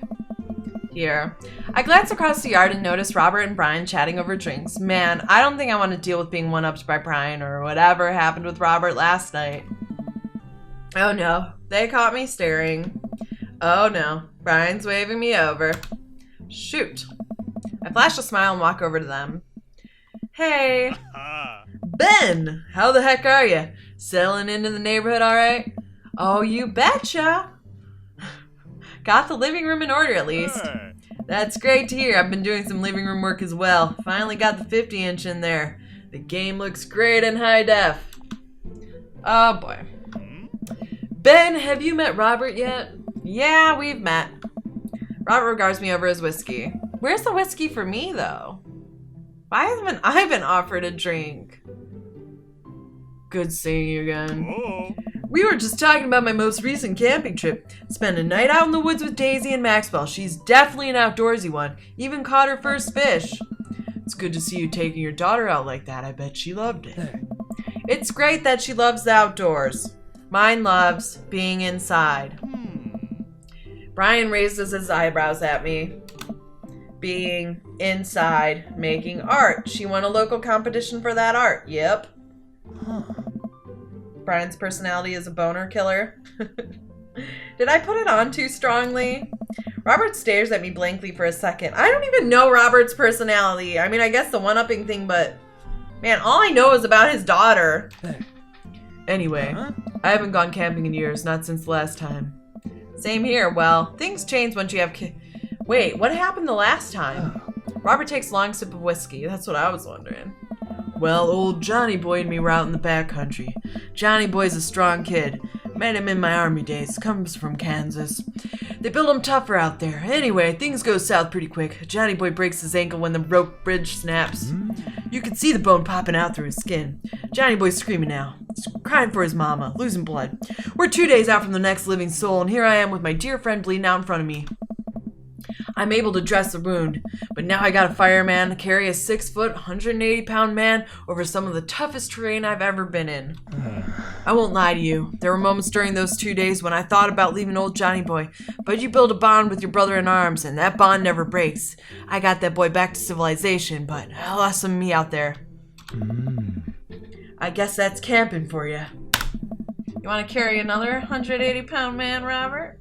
here. I glance across the yard and notice Robert and Brian chatting over drinks. Man, I don't think I want to deal with being one-upped by Brian or whatever happened with Robert last night. Oh no, they caught me staring. Oh no, Brian's waving me over. Shoot. I flash a smile and walk over to them. Hey. Ben, how the heck are you? Settling into the neighborhood all right? Oh, you betcha. Got the living room in order at least. That's great to hear. I've been doing some living room work as well. Finally got the 50-inch in there. The game looks great in high def. Oh boy. Ben, have you met Robert yet? Yeah, we've met. Robert regards me over his whiskey. Where's the whiskey for me, though? Why haven't I been offered a drink? Good seeing you again. We were just talking about my most recent camping trip. Spent a night out in the woods with Daisy and Maxwell. She's definitely an outdoorsy one. Even caught her first fish. It's good to see you taking your daughter out like that. I bet she loved it. It's great that she loves the outdoors. Mine loves being inside. Brian raises his eyebrows at me. Being inside, making art. She won a local competition for that art. Yep. Brian's personality is a boner killer. Did I put it on too strongly? Robert stares at me blankly for a second. I don't even know Robert's personality. I mean, I guess the one-upping thing, but... man, all I know is about his daughter. Anyway, I haven't gone camping in years, not since the last time. Same here. Well, things change once you have Wait, what happened the last time? Robert takes a long sip of whiskey. That's what I was wondering. Well, old Johnny Boy and me were out in the backcountry. Johnny Boy's a strong kid. Met him in my army days. Comes from Kansas. They build him tougher out there. Anyway, things go south pretty quick. Johnny Boy breaks his ankle when the rope bridge snaps. You can see the bone popping out through his skin. Johnny Boy's screaming now. He's crying for his mama, losing blood. We're 2 days out from the next living soul, and here I am with my dear friend bleeding out in front of me. I'm able to dress the wound, but now I got a fireman carry a 6-foot, 180-pound man over some of the toughest terrain I've ever been in. I won't lie to you. There were moments during those 2 days when I thought about leaving old Johnny Boy, but you build a bond with your brother in arms, and that bond never breaks. I got that boy back to civilization, but I lost some of me out there. I guess that's camping for you. You want to carry another 180-pound man, Robert?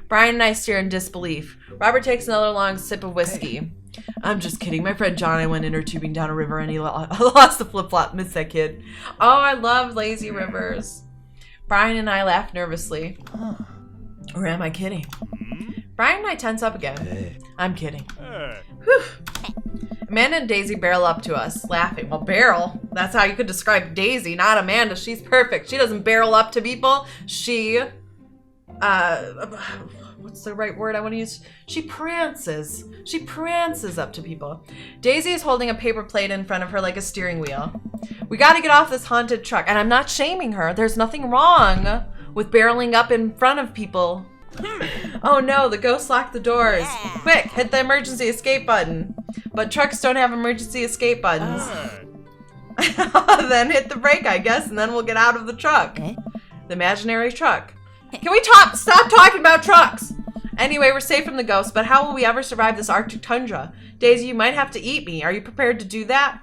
Brian and I stare in disbelief. Robert takes another long sip of whiskey. I'm just kidding. My friend John and I went inner tubing down a river and he lost the flip-flop. Miss that kid. Oh, I love lazy rivers. Brian and I laugh nervously. Or am I kidding? Brian and I tense up again. I'm kidding. Whew. Amanda and Daisy barrel up to us, laughing. Well, barrel? That's how you could describe Daisy, not Amanda. She's perfect. She doesn't barrel up to people. She... what's the right word I want to use? She prances. She prances up to people. Daisy is holding a paper plate in front of her like a steering wheel. We gotta get off this haunted truck. And I'm not shaming her. There's nothing wrong with barreling up in front of people. Oh no, the ghost locked the doors. Quick, hit the emergency escape button. But trucks don't have emergency escape buttons. Then hit the brake, I guess, and then we'll get out of the truck. The imaginary truck. Can we stop talking about trucks? Anyway, we're safe from the ghost, but how will we ever survive this Arctic tundra? Daisy, you might have to eat me. Are you prepared to do that?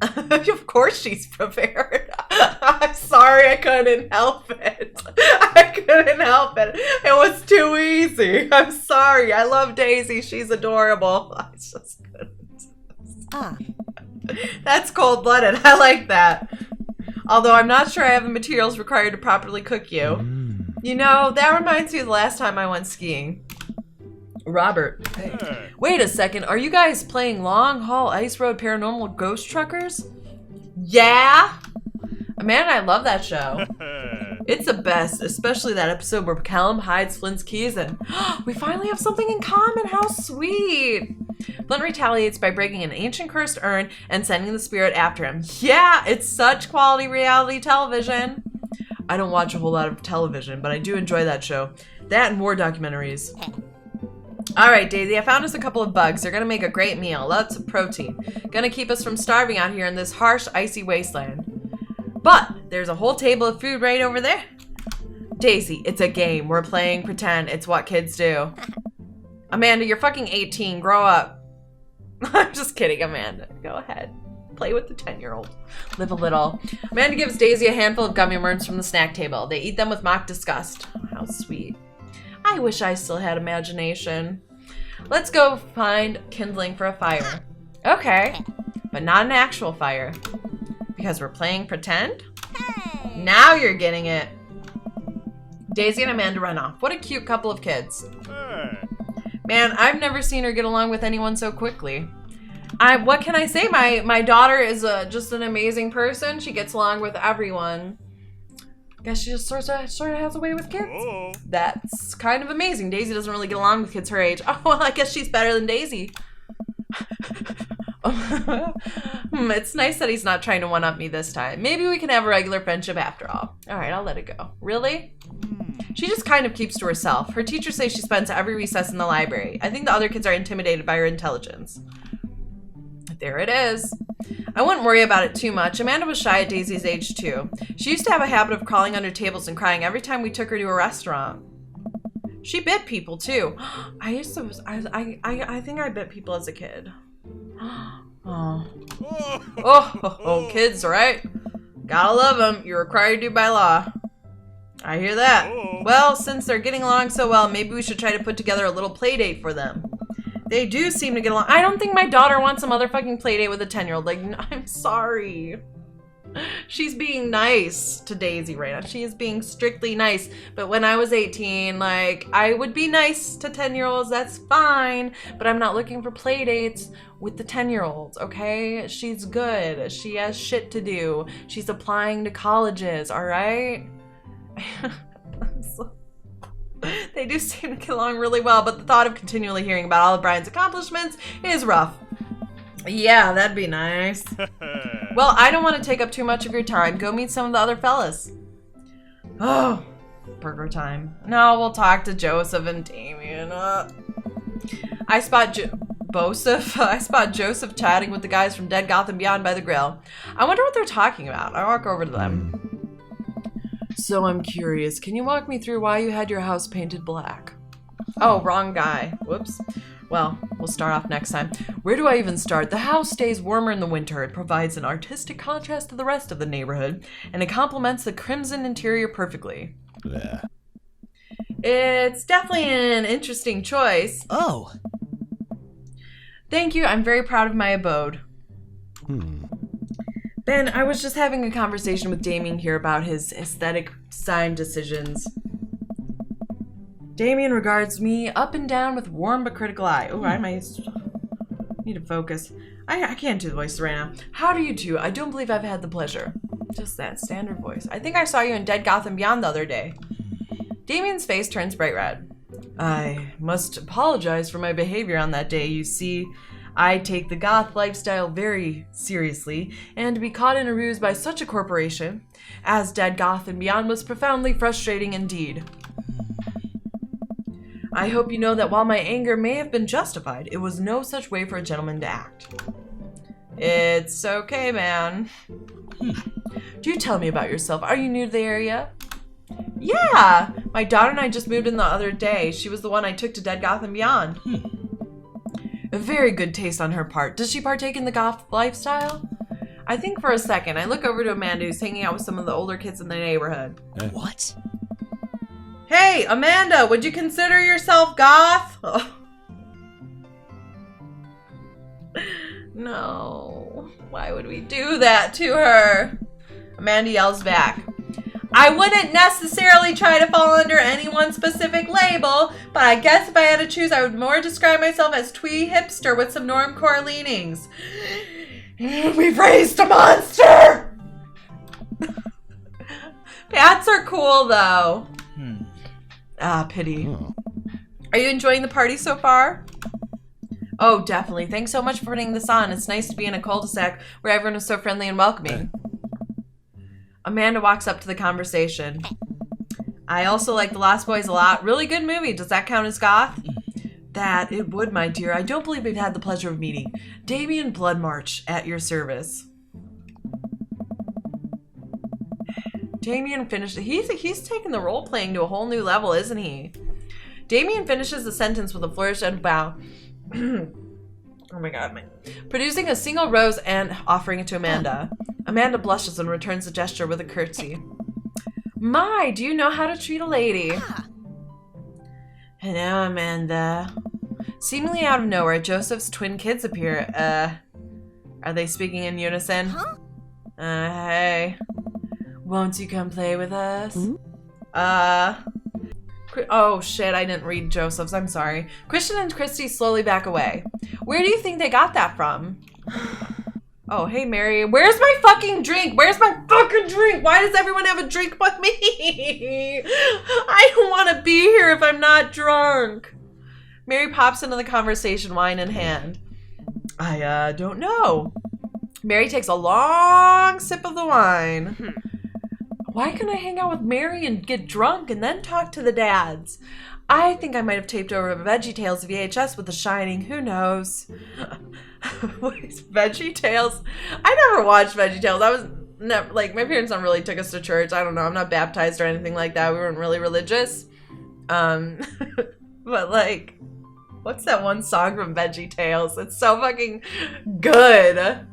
Of course she's prepared. I'm sorry, I couldn't help it. I couldn't help it. It was too easy. I'm sorry. I love Daisy. She's adorable. I just couldn't. That's cold-blooded. I like that. Although I'm not sure I have the materials required to properly cook you. You know, that reminds me of the last time I went skiing. Robert. Hey. Wait a second, are you guys playing Long Haul Ice Road Paranormal Ghost Truckers? Yeah? Man, I love that show. It's the best, especially that episode where Callum hides Flint's keys and we finally have something in common. How sweet. Flint retaliates by breaking an ancient cursed urn and sending the spirit after him. Yeah, it's such quality reality television. I don't watch a whole lot of television, but I do enjoy that show. That and war documentaries. Alright, Daisy, I found us a couple of bugs. They're gonna make a great meal. Lots of protein. Gonna keep us from starving out here in this harsh, icy wasteland. But there's a whole table of food right over there. Daisy, it's a game. We're playing pretend. It's what kids do. Amanda, you're fucking 18. Grow up. I'm just kidding, Amanda. Go ahead. Play with the 10-year-old. Live a little. Amanda gives Daisy a handful of gummy worms from the snack table. They eat them with mock disgust. How sweet. I wish I still had imagination. Let's go find kindling for a fire. Okay, but not an actual fire. Because we're playing pretend? Now you're getting it. Daisy and Amanda run off. What a cute couple of kids. Man, I've never seen her get along with anyone so quickly. What can I say? My daughter is just an amazing person. She gets along with everyone. Guess she just sort of has a way with kids. That's kind of amazing. Daisy doesn't really get along with kids her age. Oh, well, I guess she's better than Daisy. It's nice that he's not trying to one-up me this time. Maybe we can have a regular friendship after all. All right, I'll let it go. Really? She just kind of keeps to herself. Her teachers say she spends every recess in the library. I think the other kids are intimidated by her intelligence. There it is. I wouldn't worry about it too much. Amanda was shy at Daisy's age too. She used to have a habit of crawling under tables and crying every time we took her to a restaurant. She bit people too. I think I bit people as a kid. Oh, kids, right? Gotta love them. You're required to by law. I hear that. Well, since they're getting along so well, maybe we should try to put together a little play date for them. They do seem to get along. I don't think my daughter wants a motherfucking play date with a 10-year-old. Like, I'm sorry. She's being nice to Daisy right now. She is being strictly nice. But when I was 18, like, I would be nice to 10-year-olds. That's fine. But I'm not looking for play dates with the 10-year-olds, okay? She's good. She has shit to do. She's applying to colleges, all right? They do seem to get along really well, but the thought of continually hearing about all of Brian's accomplishments is rough. Yeah, that'd be nice. Well, I don't want to take up too much of your time. Go meet some of the other fellas. Oh, burger time. No, we'll talk to Joseph and Damien. I spot Joseph chatting with the guys from Dead Gotham Beyond by the grill. I wonder what they're talking about. I walk over to them. So I'm curious, can you walk me through why you had your house painted black? Oh, wrong guy. Whoops. Well, we'll start off next time. Where do I even start? The house stays warmer in the winter. It provides an artistic contrast to the rest of the neighborhood, and it complements the crimson interior perfectly. Yeah. It's definitely an interesting choice. Oh. Thank you. I'm very proud of my abode. Ben, I was just having a conversation with Damien here about his aesthetic design decisions. Damien regards me up and down with warm but critical eye. Oh, I might need to focus. I can't do the voice right now. How do you do? I don't believe I've had the pleasure. Just that standard voice. I think I saw you in Dead Gotham Beyond the other day. Damien's face turns bright red. I must apologize for my behavior on that day. You see, I take the goth lifestyle very seriously, and to be caught in a ruse by such a corporation as Dead Gotham Beyond was profoundly frustrating indeed. I hope you know that while my anger may have been justified, it was no such way for a gentleman to act. It's okay, man. Do tell me about yourself. Are you new to the area? Yeah! My daughter and I just moved in the other day. She was the one I took to Dead Gotham Beyond. A very good taste on her part. Does she partake in the goth lifestyle? I think for a second. I look over to Amanda, who's hanging out with some of the older kids in the neighborhood. What? Hey, Amanda, would you consider yourself goth? Oh. No. Why would we do that to her? Amanda yells back. I wouldn't necessarily try to fall under any one specific label, but I guess if I had to choose, I would more describe myself as twee hipster with some normcore leanings. We've raised a monster! Bats are cool, though. Ah, pity. Are you enjoying the party so far? Oh, definitely. Thanks so much for putting this on. It's nice to be in a cul-de-sac where everyone is so friendly and welcoming. Amanda walks up to the conversation. I also like The Lost Boys a lot. Really good movie. Does that count as goth? That it would, my dear. I don't believe we've had the pleasure of meeting. Damien Bloodmarch at your service. Damien finished. He's taken the role playing to a whole new level, isn't he? Damien finishes the sentence with a flourish and bow. Oh my god. Producing a single rose and offering it to Amanda. Amanda blushes and returns the gesture with a curtsy. My, do you know how to treat a lady? Hello, Amanda. Seemingly out of nowhere, Joseph's twin kids appear. Are they speaking in unison? Hey. Won't you come play with us? Oh shit, I didn't read Joseph's, I'm sorry. Christian and Christy slowly back away. Where do you think they got that from? Oh, hey Mary, where's my fucking drink? Where's my fucking drink? Why does everyone have a drink but me? I don't want to be here if I'm not drunk. Mary pops into the conversation, wine in hand. I don't know. Mary takes a long sip of the wine. Why couldn't I hang out with Mary and get drunk and then talk to the dads? I think I might have taped over VeggieTales VHS with The Shining. Who knows? What is VeggieTales? I never watched VeggieTales. I was never, like, my parents never really took us to church. I don't know. I'm not baptized or anything like that. We weren't really religious. But like, what's that one song from VeggieTales? It's so fucking good.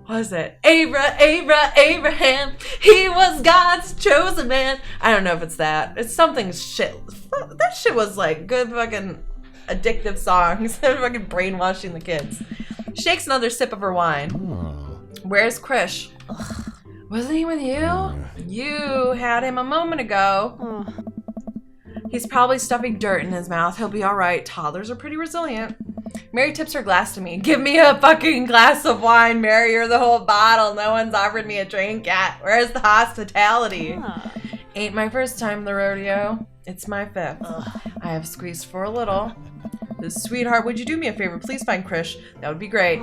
What was it? Abraham, he was God's chosen man. I don't know if it's that. It's something shit. That shit was like good fucking addictive songs. They're fucking brainwashing the kids. Shakes another sip of her wine. Where's Krish? Wasn't he with you? You had him a moment ago. He's probably stuffing dirt in his mouth. He'll be all right. Toddlers are pretty resilient. Mary tips her glass to me. Give me a fucking glass of wine, Mary, or the whole bottle. No one's offered me a drink yet. Where's the hospitality? Ain't my first time the rodeo. It's my fifth. I have squeezed for a little. Sweetheart, would you do me a favor? Please find Krish. That would be great.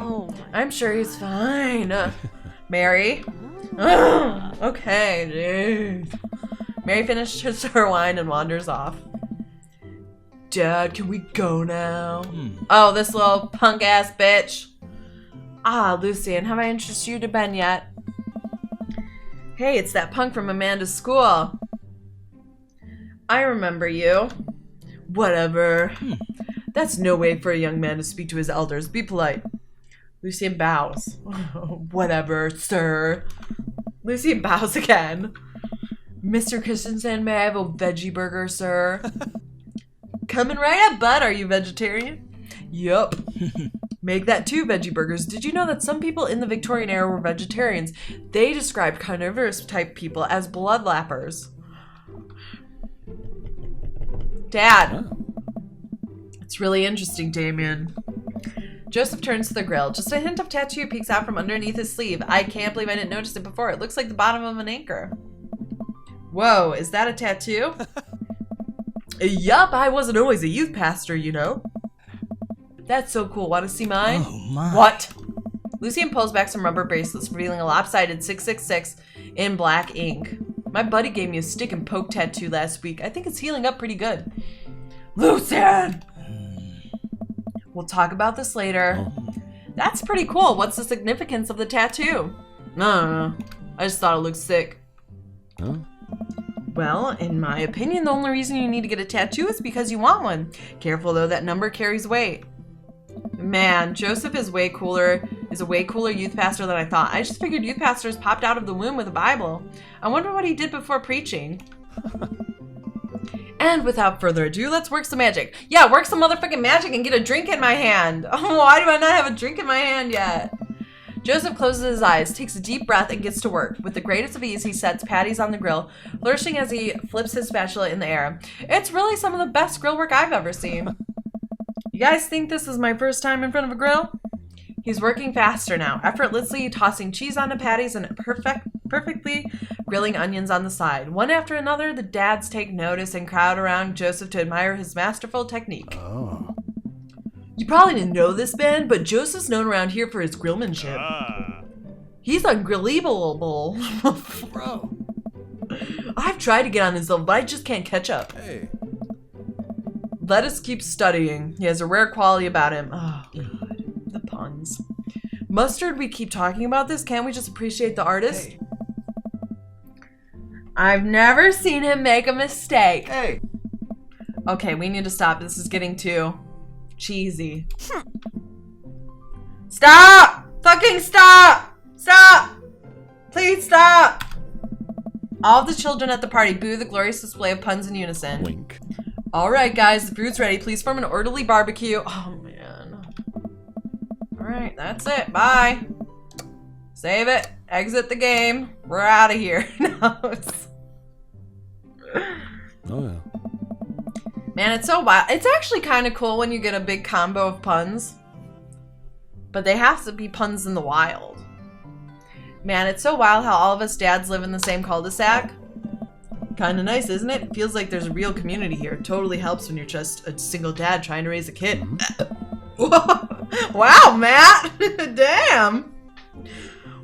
I'm sure he's fine. Mary? Okay, dude. Mary finishes her wine and wanders off. Dad, can we go now? Oh, this little punk-ass bitch. Ah, Lucian, have I introduced you to Ben yet? Hey, it's that punk from Amanda's school. I remember you. Whatever. That's no way for a young man to speak to his elders. Be polite. Lucian bows. Whatever, sir. Lucian bows again. Mr. Christensen, may I have a veggie burger, sir? Coming right up, bud. Are you vegetarian? Yup. Make that 2 veggie burgers. Did you know that some people in the Victorian era were vegetarians? They described carnivorous type people as bloodlappers. Dad. It's really interesting, Damien. Joseph turns to the grill. Just a hint of tattoo peeks out from underneath his sleeve. I can't believe I didn't notice it before. It looks like the bottom of an anchor. Whoa, is that a tattoo? Yup, I wasn't always a youth pastor, you know. That's so cool. Want to see mine? Oh my. What? Lucian pulls back some rubber bracelets, revealing a lopsided 666 in black ink. My buddy gave me a stick and poke tattoo last week. I think it's healing up pretty good. Lucian! We'll talk about this later. That's pretty cool. What's the significance of the tattoo? I don't know. I just thought it looked sick. Well, in my opinion, the only reason you need to get a tattoo is because you want one. Careful though, that number carries weight. Man, Joseph is a way cooler youth pastor than I thought. I just figured youth pastors popped out of the womb with a Bible. I wonder what he did before preaching. And without further ado, let's work some magic. Yeah, work some motherfucking magic and get a drink in my hand. Oh, why do I not have a drink in my hand yet? Joseph closes his eyes, takes a deep breath, and gets to work. With the greatest of ease, he sets patties on the grill, flourishing as he flips his spatula in the air. It's really some of the best grill work I've ever seen. You guys think this is my first time in front of a grill? He's working faster now, effortlessly tossing cheese onto patties and perfectly grilling onions on the side. One after another, the dads take notice and crowd around Joseph to admire his masterful technique. Oh. You probably didn't know this, Ben, but Joseph's known around here for his grillmanship. He's ungrillable. Bro. I've tried to get on his level, but I just can't catch up. Hey. Let us keep studying. He has a rare quality about him. Oh, God. The puns. Mustard, we keep talking about this. Can't we just appreciate the artist? Hey. I've never seen him make a mistake. Hey. Okay, we need to stop. This is getting too cheesy. Stop! Fucking stop! Stop! Please stop! All of the children at the party boo the glorious display of puns in unison. Wink. All right, guys, the food's ready. Please form an orderly barbecue. Oh, man. All right, that's it. Bye. Save it. Exit the game. We're out of here. No, Oh, yeah. man, it's so wild. It's actually kind of cool when you get a big combo of puns. But they have to be puns in the wild. Man, it's so wild how all of us dads live in the same cul-de-sac. Kind of nice, isn't it? It feels like there's a real community here. It totally helps when you're just a single dad trying to raise a kid. Wow, Matt! Damn!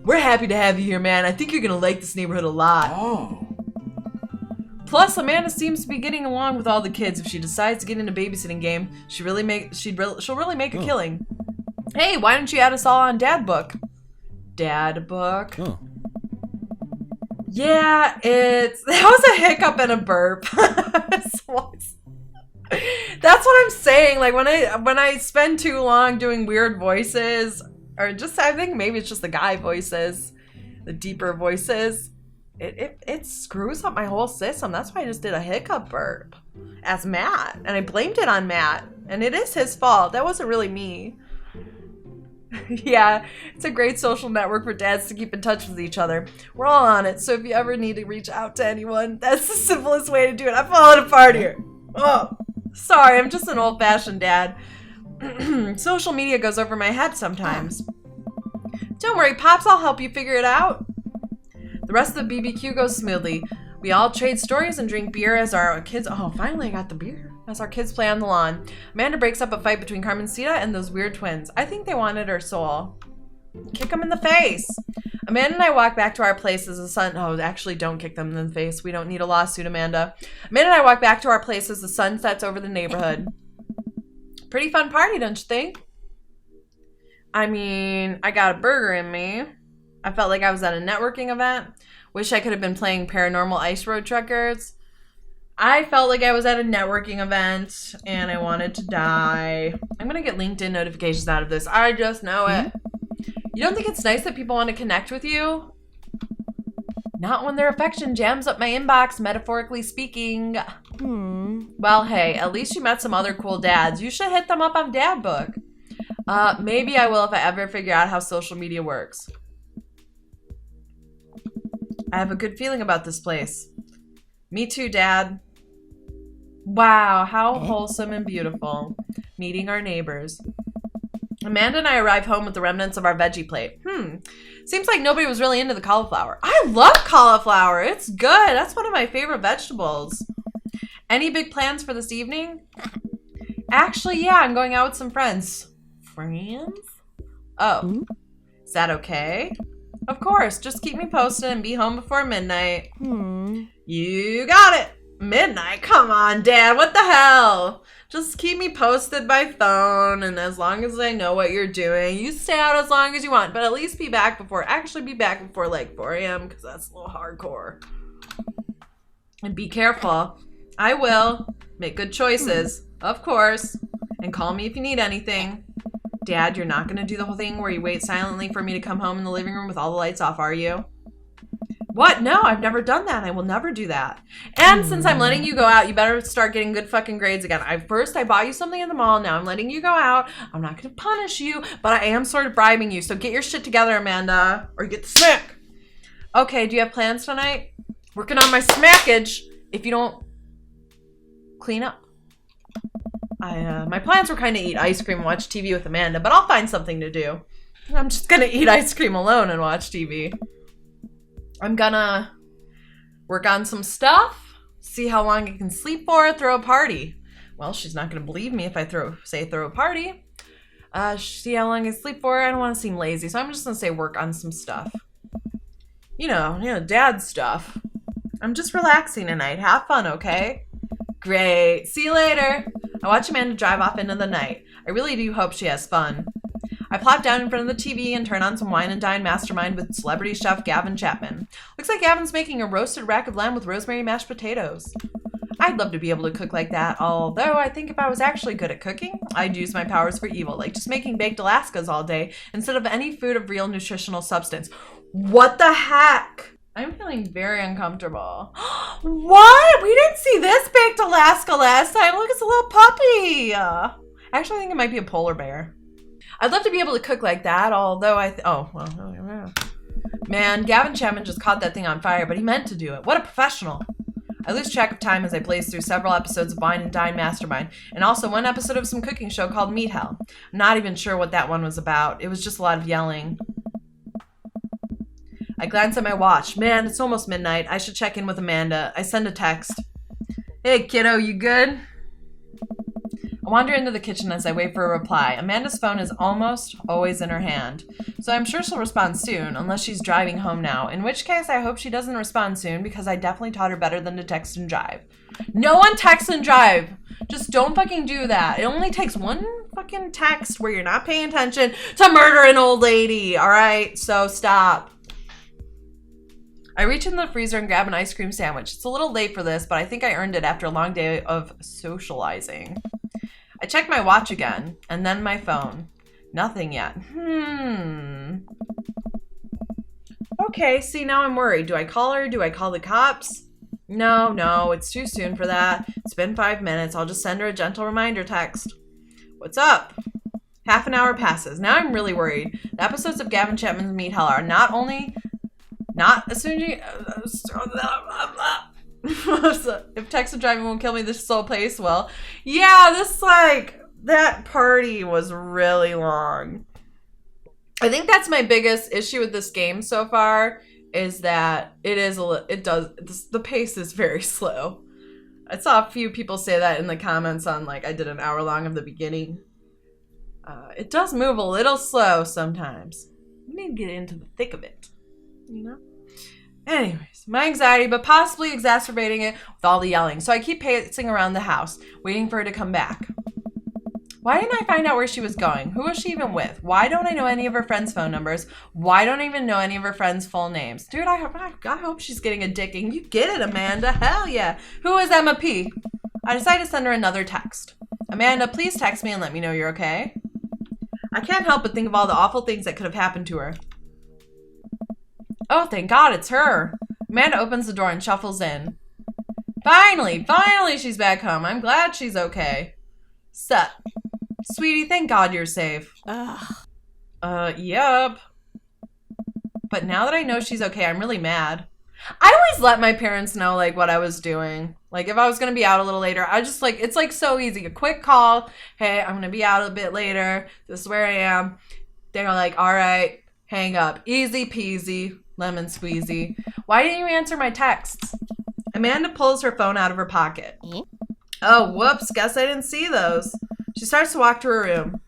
We're happy to have you here, man. I think you're gonna like this neighborhood a lot. Oh. Plus, Amanda seems to be getting along with all the kids. If she decides to get into a babysitting game, she'll really make a killing. Hey, why don't you add us all on Dad Book? Dad Book. Oh. Yeah, that was a hiccup and a burp. That's what I'm saying. Like when I spend too long doing weird voices, or just I think maybe it's just the guy voices, the deeper voices. It screws up my whole system. That's why I just did a hiccup burp as Matt, and I blamed it on Matt, and it is his fault. That wasn't really me. Yeah, it's a great social network for dads to keep in touch with each other. We're all on it, so if you ever need to reach out to anyone, that's the simplest way to do it. I'm falling apart here. Oh, sorry, I'm just an old-fashioned dad. Social media goes over my head sometimes. Don't worry, Pops, I'll help you figure it out. The rest of the BBQ goes smoothly. We all trade stories and drink beer as our kids... Oh, finally I got the beer. As our kids play on the lawn. Amanda breaks up a fight between Carmencita and those weird twins. I think they wanted her soul. Kick them in the face. Amanda and I walk back to our place as the sun... Oh, actually, don't kick them in the face. We don't need a lawsuit, Amanda. Amanda and I walk back to our place as the sun sets over the neighborhood. Pretty fun party, don't you think? I mean, I got a burger in me. I felt like I was at a networking event. Wish I could have been playing Paranormal Ice Road Truckers. I felt like I was at a networking event and I wanted to die. I'm gonna get LinkedIn notifications out of this. I just know it. You don't think it's nice that people want to connect with you? Not when their affection jams up my inbox, metaphorically speaking. Well, hey, at least you met some other cool dads. You should hit them up on Dad Book. Maybe I will if I ever figure out how social media works. I have a good feeling about this place. Me too, Dad. Wow, how wholesome and beautiful. Meeting our neighbors. Amanda and I arrive home with the remnants of our veggie plate. Seems like nobody was really into the cauliflower. I love cauliflower. It's good. That's one of my favorite vegetables. Any big plans for this evening? Actually, yeah, I'm going out with some friends. Friends? Oh. Is that okay? Of course. Just keep me posted and be home before midnight. You got it. Midnight? Come on, Dad. What the hell? Just keep me posted by phone, and as long as I know what you're doing, you stay out as long as you want, but at least be back before like 4 a.m. because that's a little hardcore. And be careful. I will. Make good choices. Of course. And call me if you need anything. Dad, you're not going to do the whole thing where you wait silently for me to come home in the living room with all the lights off, are you? What? No, I've never done that. I will never do that. And since I'm letting you go out, you better start getting good fucking grades again. First, I bought you something in the mall. Now I'm letting you go out. I'm not going to punish you, but I am sort of bribing you. So get your shit together, Amanda, or you get the smack. Okay, do you have plans tonight? Working on my smackage if you don't clean up. My plans were kind of eat ice cream and watch TV with Amanda, but I'll find something to do. I'm just going to eat ice cream alone and watch TV. I'm gonna work on some stuff, see how long I can sleep for, throw a party. Well, she's not gonna believe me if I throw a party. See how long I sleep for. I don't want to seem lazy, so I'm just gonna say work on some stuff. You know, dad stuff. I'm just relaxing tonight. Have fun, okay? Great. See you later. I watch Amanda drive off into the night. I really do hope she has fun. I plop down in front of the TV and turn on some Wine and Dine Mastermind with celebrity chef Gavin Chapman. Looks like Gavin's making a roasted rack of lamb with rosemary mashed potatoes. I'd love to be able to cook like that, although I think if I was actually good at cooking, I'd use my powers for evil, like just making baked Alaskas all day instead of any food of real nutritional substance. What the heck? I'm feeling very uncomfortable. What? We didn't see this baked Alaska last time. Look, it's a little puppy. Actually, I think it might be a polar bear. I'd love to be able to cook like that, although man, Gavin Chapman just caught that thing on fire, but he meant to do it. What a professional. I lose track of time as I blaze through several episodes of Wine and Dine Mastermind, and also one episode of some cooking show called Meat Hell. I'm not even sure what that one was about. It was just a lot of yelling. I glance at my watch. Man, it's almost midnight. I should check in with Amanda. I send a text. Hey, kiddo, you good? I wander into the kitchen as I wait for a reply. Amanda's phone is almost always in her hand, so I'm sure she'll respond soon, unless she's driving home now, in which case I hope she doesn't respond soon because I definitely taught her better than to text and drive. No one texts and drive! Just don't fucking do that. It only takes one fucking text where you're not paying attention to murder an old lady, alright? So stop. I reach in the freezer and grab an ice cream sandwich. It's a little late for this, but I think I earned it after a long day of socializing. I check my watch again, and then my phone. Nothing yet. Okay, see, now I'm worried. Do I call her? Do I call the cops? No, it's too soon for that. It's been 5 minutes. I'll just send her a gentle reminder text. What's up? Half an hour passes. Now I'm really worried. The episodes of Gavin Chapman's Meat Hell are not as soon as if text and driving won't kill me, this soul place will. Yeah, that party was really long. I think that's my biggest issue with this game so far, is that the pace is very slow. I saw a few people say that in the comments on, I did an hour long of the beginning. It does move a little slow sometimes. We need to get into the thick of it, you know? Anyways, my anxiety, but possibly exacerbating it with all the yelling. So I keep pacing around the house, waiting for her to come back. Why didn't I find out where she was going? Who was she even with? Why don't I know any of her friends' phone numbers? Why don't I even know any of her friends' full names? Dude, I hope she's getting a dicking. You get it, Amanda. Hell yeah. Who is Emma P? I decide to send her another text. Amanda, please text me and let me know you're okay. I can't help but think of all the awful things that could have happened to her. Oh, thank God, it's her. Amanda opens the door and shuffles in. Finally, she's back home. I'm glad she's okay. Sup? Sweetie, thank God you're safe. Yep. But now that I know she's okay, I'm really mad. I always let my parents know, what I was doing. If I was going to be out a little later, I just, it's, so easy. A quick call. Hey, I'm going to be out a bit later. This is where I am. They're like, all right, hang up. Easy peasy. Lemon squeezy. Why didn't you answer my texts? Amanda pulls her phone out of her pocket. Oh, whoops. Guess I didn't see those. She starts to walk to her room.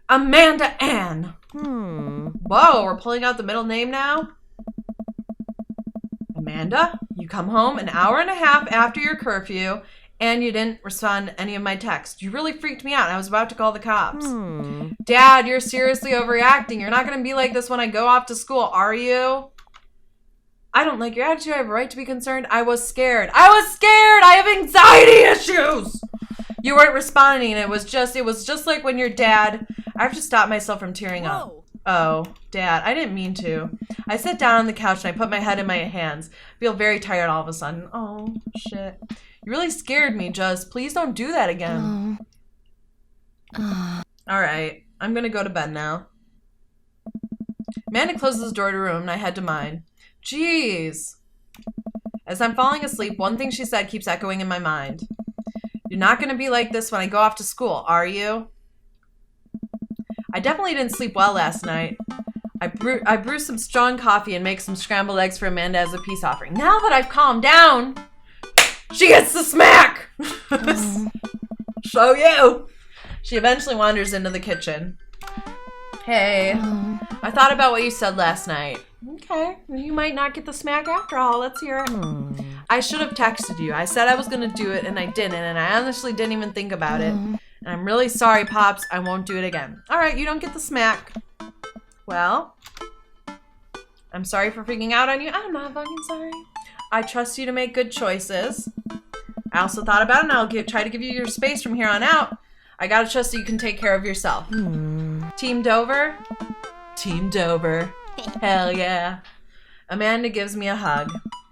Amanda Ann. Whoa, we're pulling out the middle name now? Amanda, you come home an hour and a half after your curfew, and you didn't respond to any of my texts. You really freaked me out. I was about to call the cops. Dad, you're seriously overreacting. You're not going to be like this when I go off to school, are you? I don't like your attitude. I have a right to be concerned. I was scared. I have anxiety issues. You weren't responding. It was just like when your dad... I have to stop myself from tearing up. Oh, Dad, I didn't mean to. I sit down on the couch and I put my head in my hands. I feel very tired all of a sudden. Oh, shit. You really scared me, Just. Please don't do that again. Alright, I'm gonna go to bed now. Amanda closes the door to her room and I head to mine. Jeez. As I'm falling asleep, one thing she said keeps echoing in my mind. You're not gonna be like this when I go off to school, are you? I definitely didn't sleep well last night. I brew some strong coffee and make some scrambled eggs for Amanda as a peace offering. Now that I've calmed down, she gets the smack! Show you! She eventually wanders into the kitchen. Hey, I thought about what you said last night. Okay, you might not get the smack after all. Let's hear it. I should have texted you. I said I was going to do it and I didn't, and I honestly didn't even think about it. And I'm really sorry, Pops. I won't do it again. All right, you don't get the smack. Well, I'm sorry for freaking out on you. I'm not fucking sorry. I trust you to make good choices. I also thought about it, and I'll try to give you your space from here on out. I gotta trust that you can take care of yourself. Team Dover? Team Dover. Hell yeah. Amanda gives me a hug.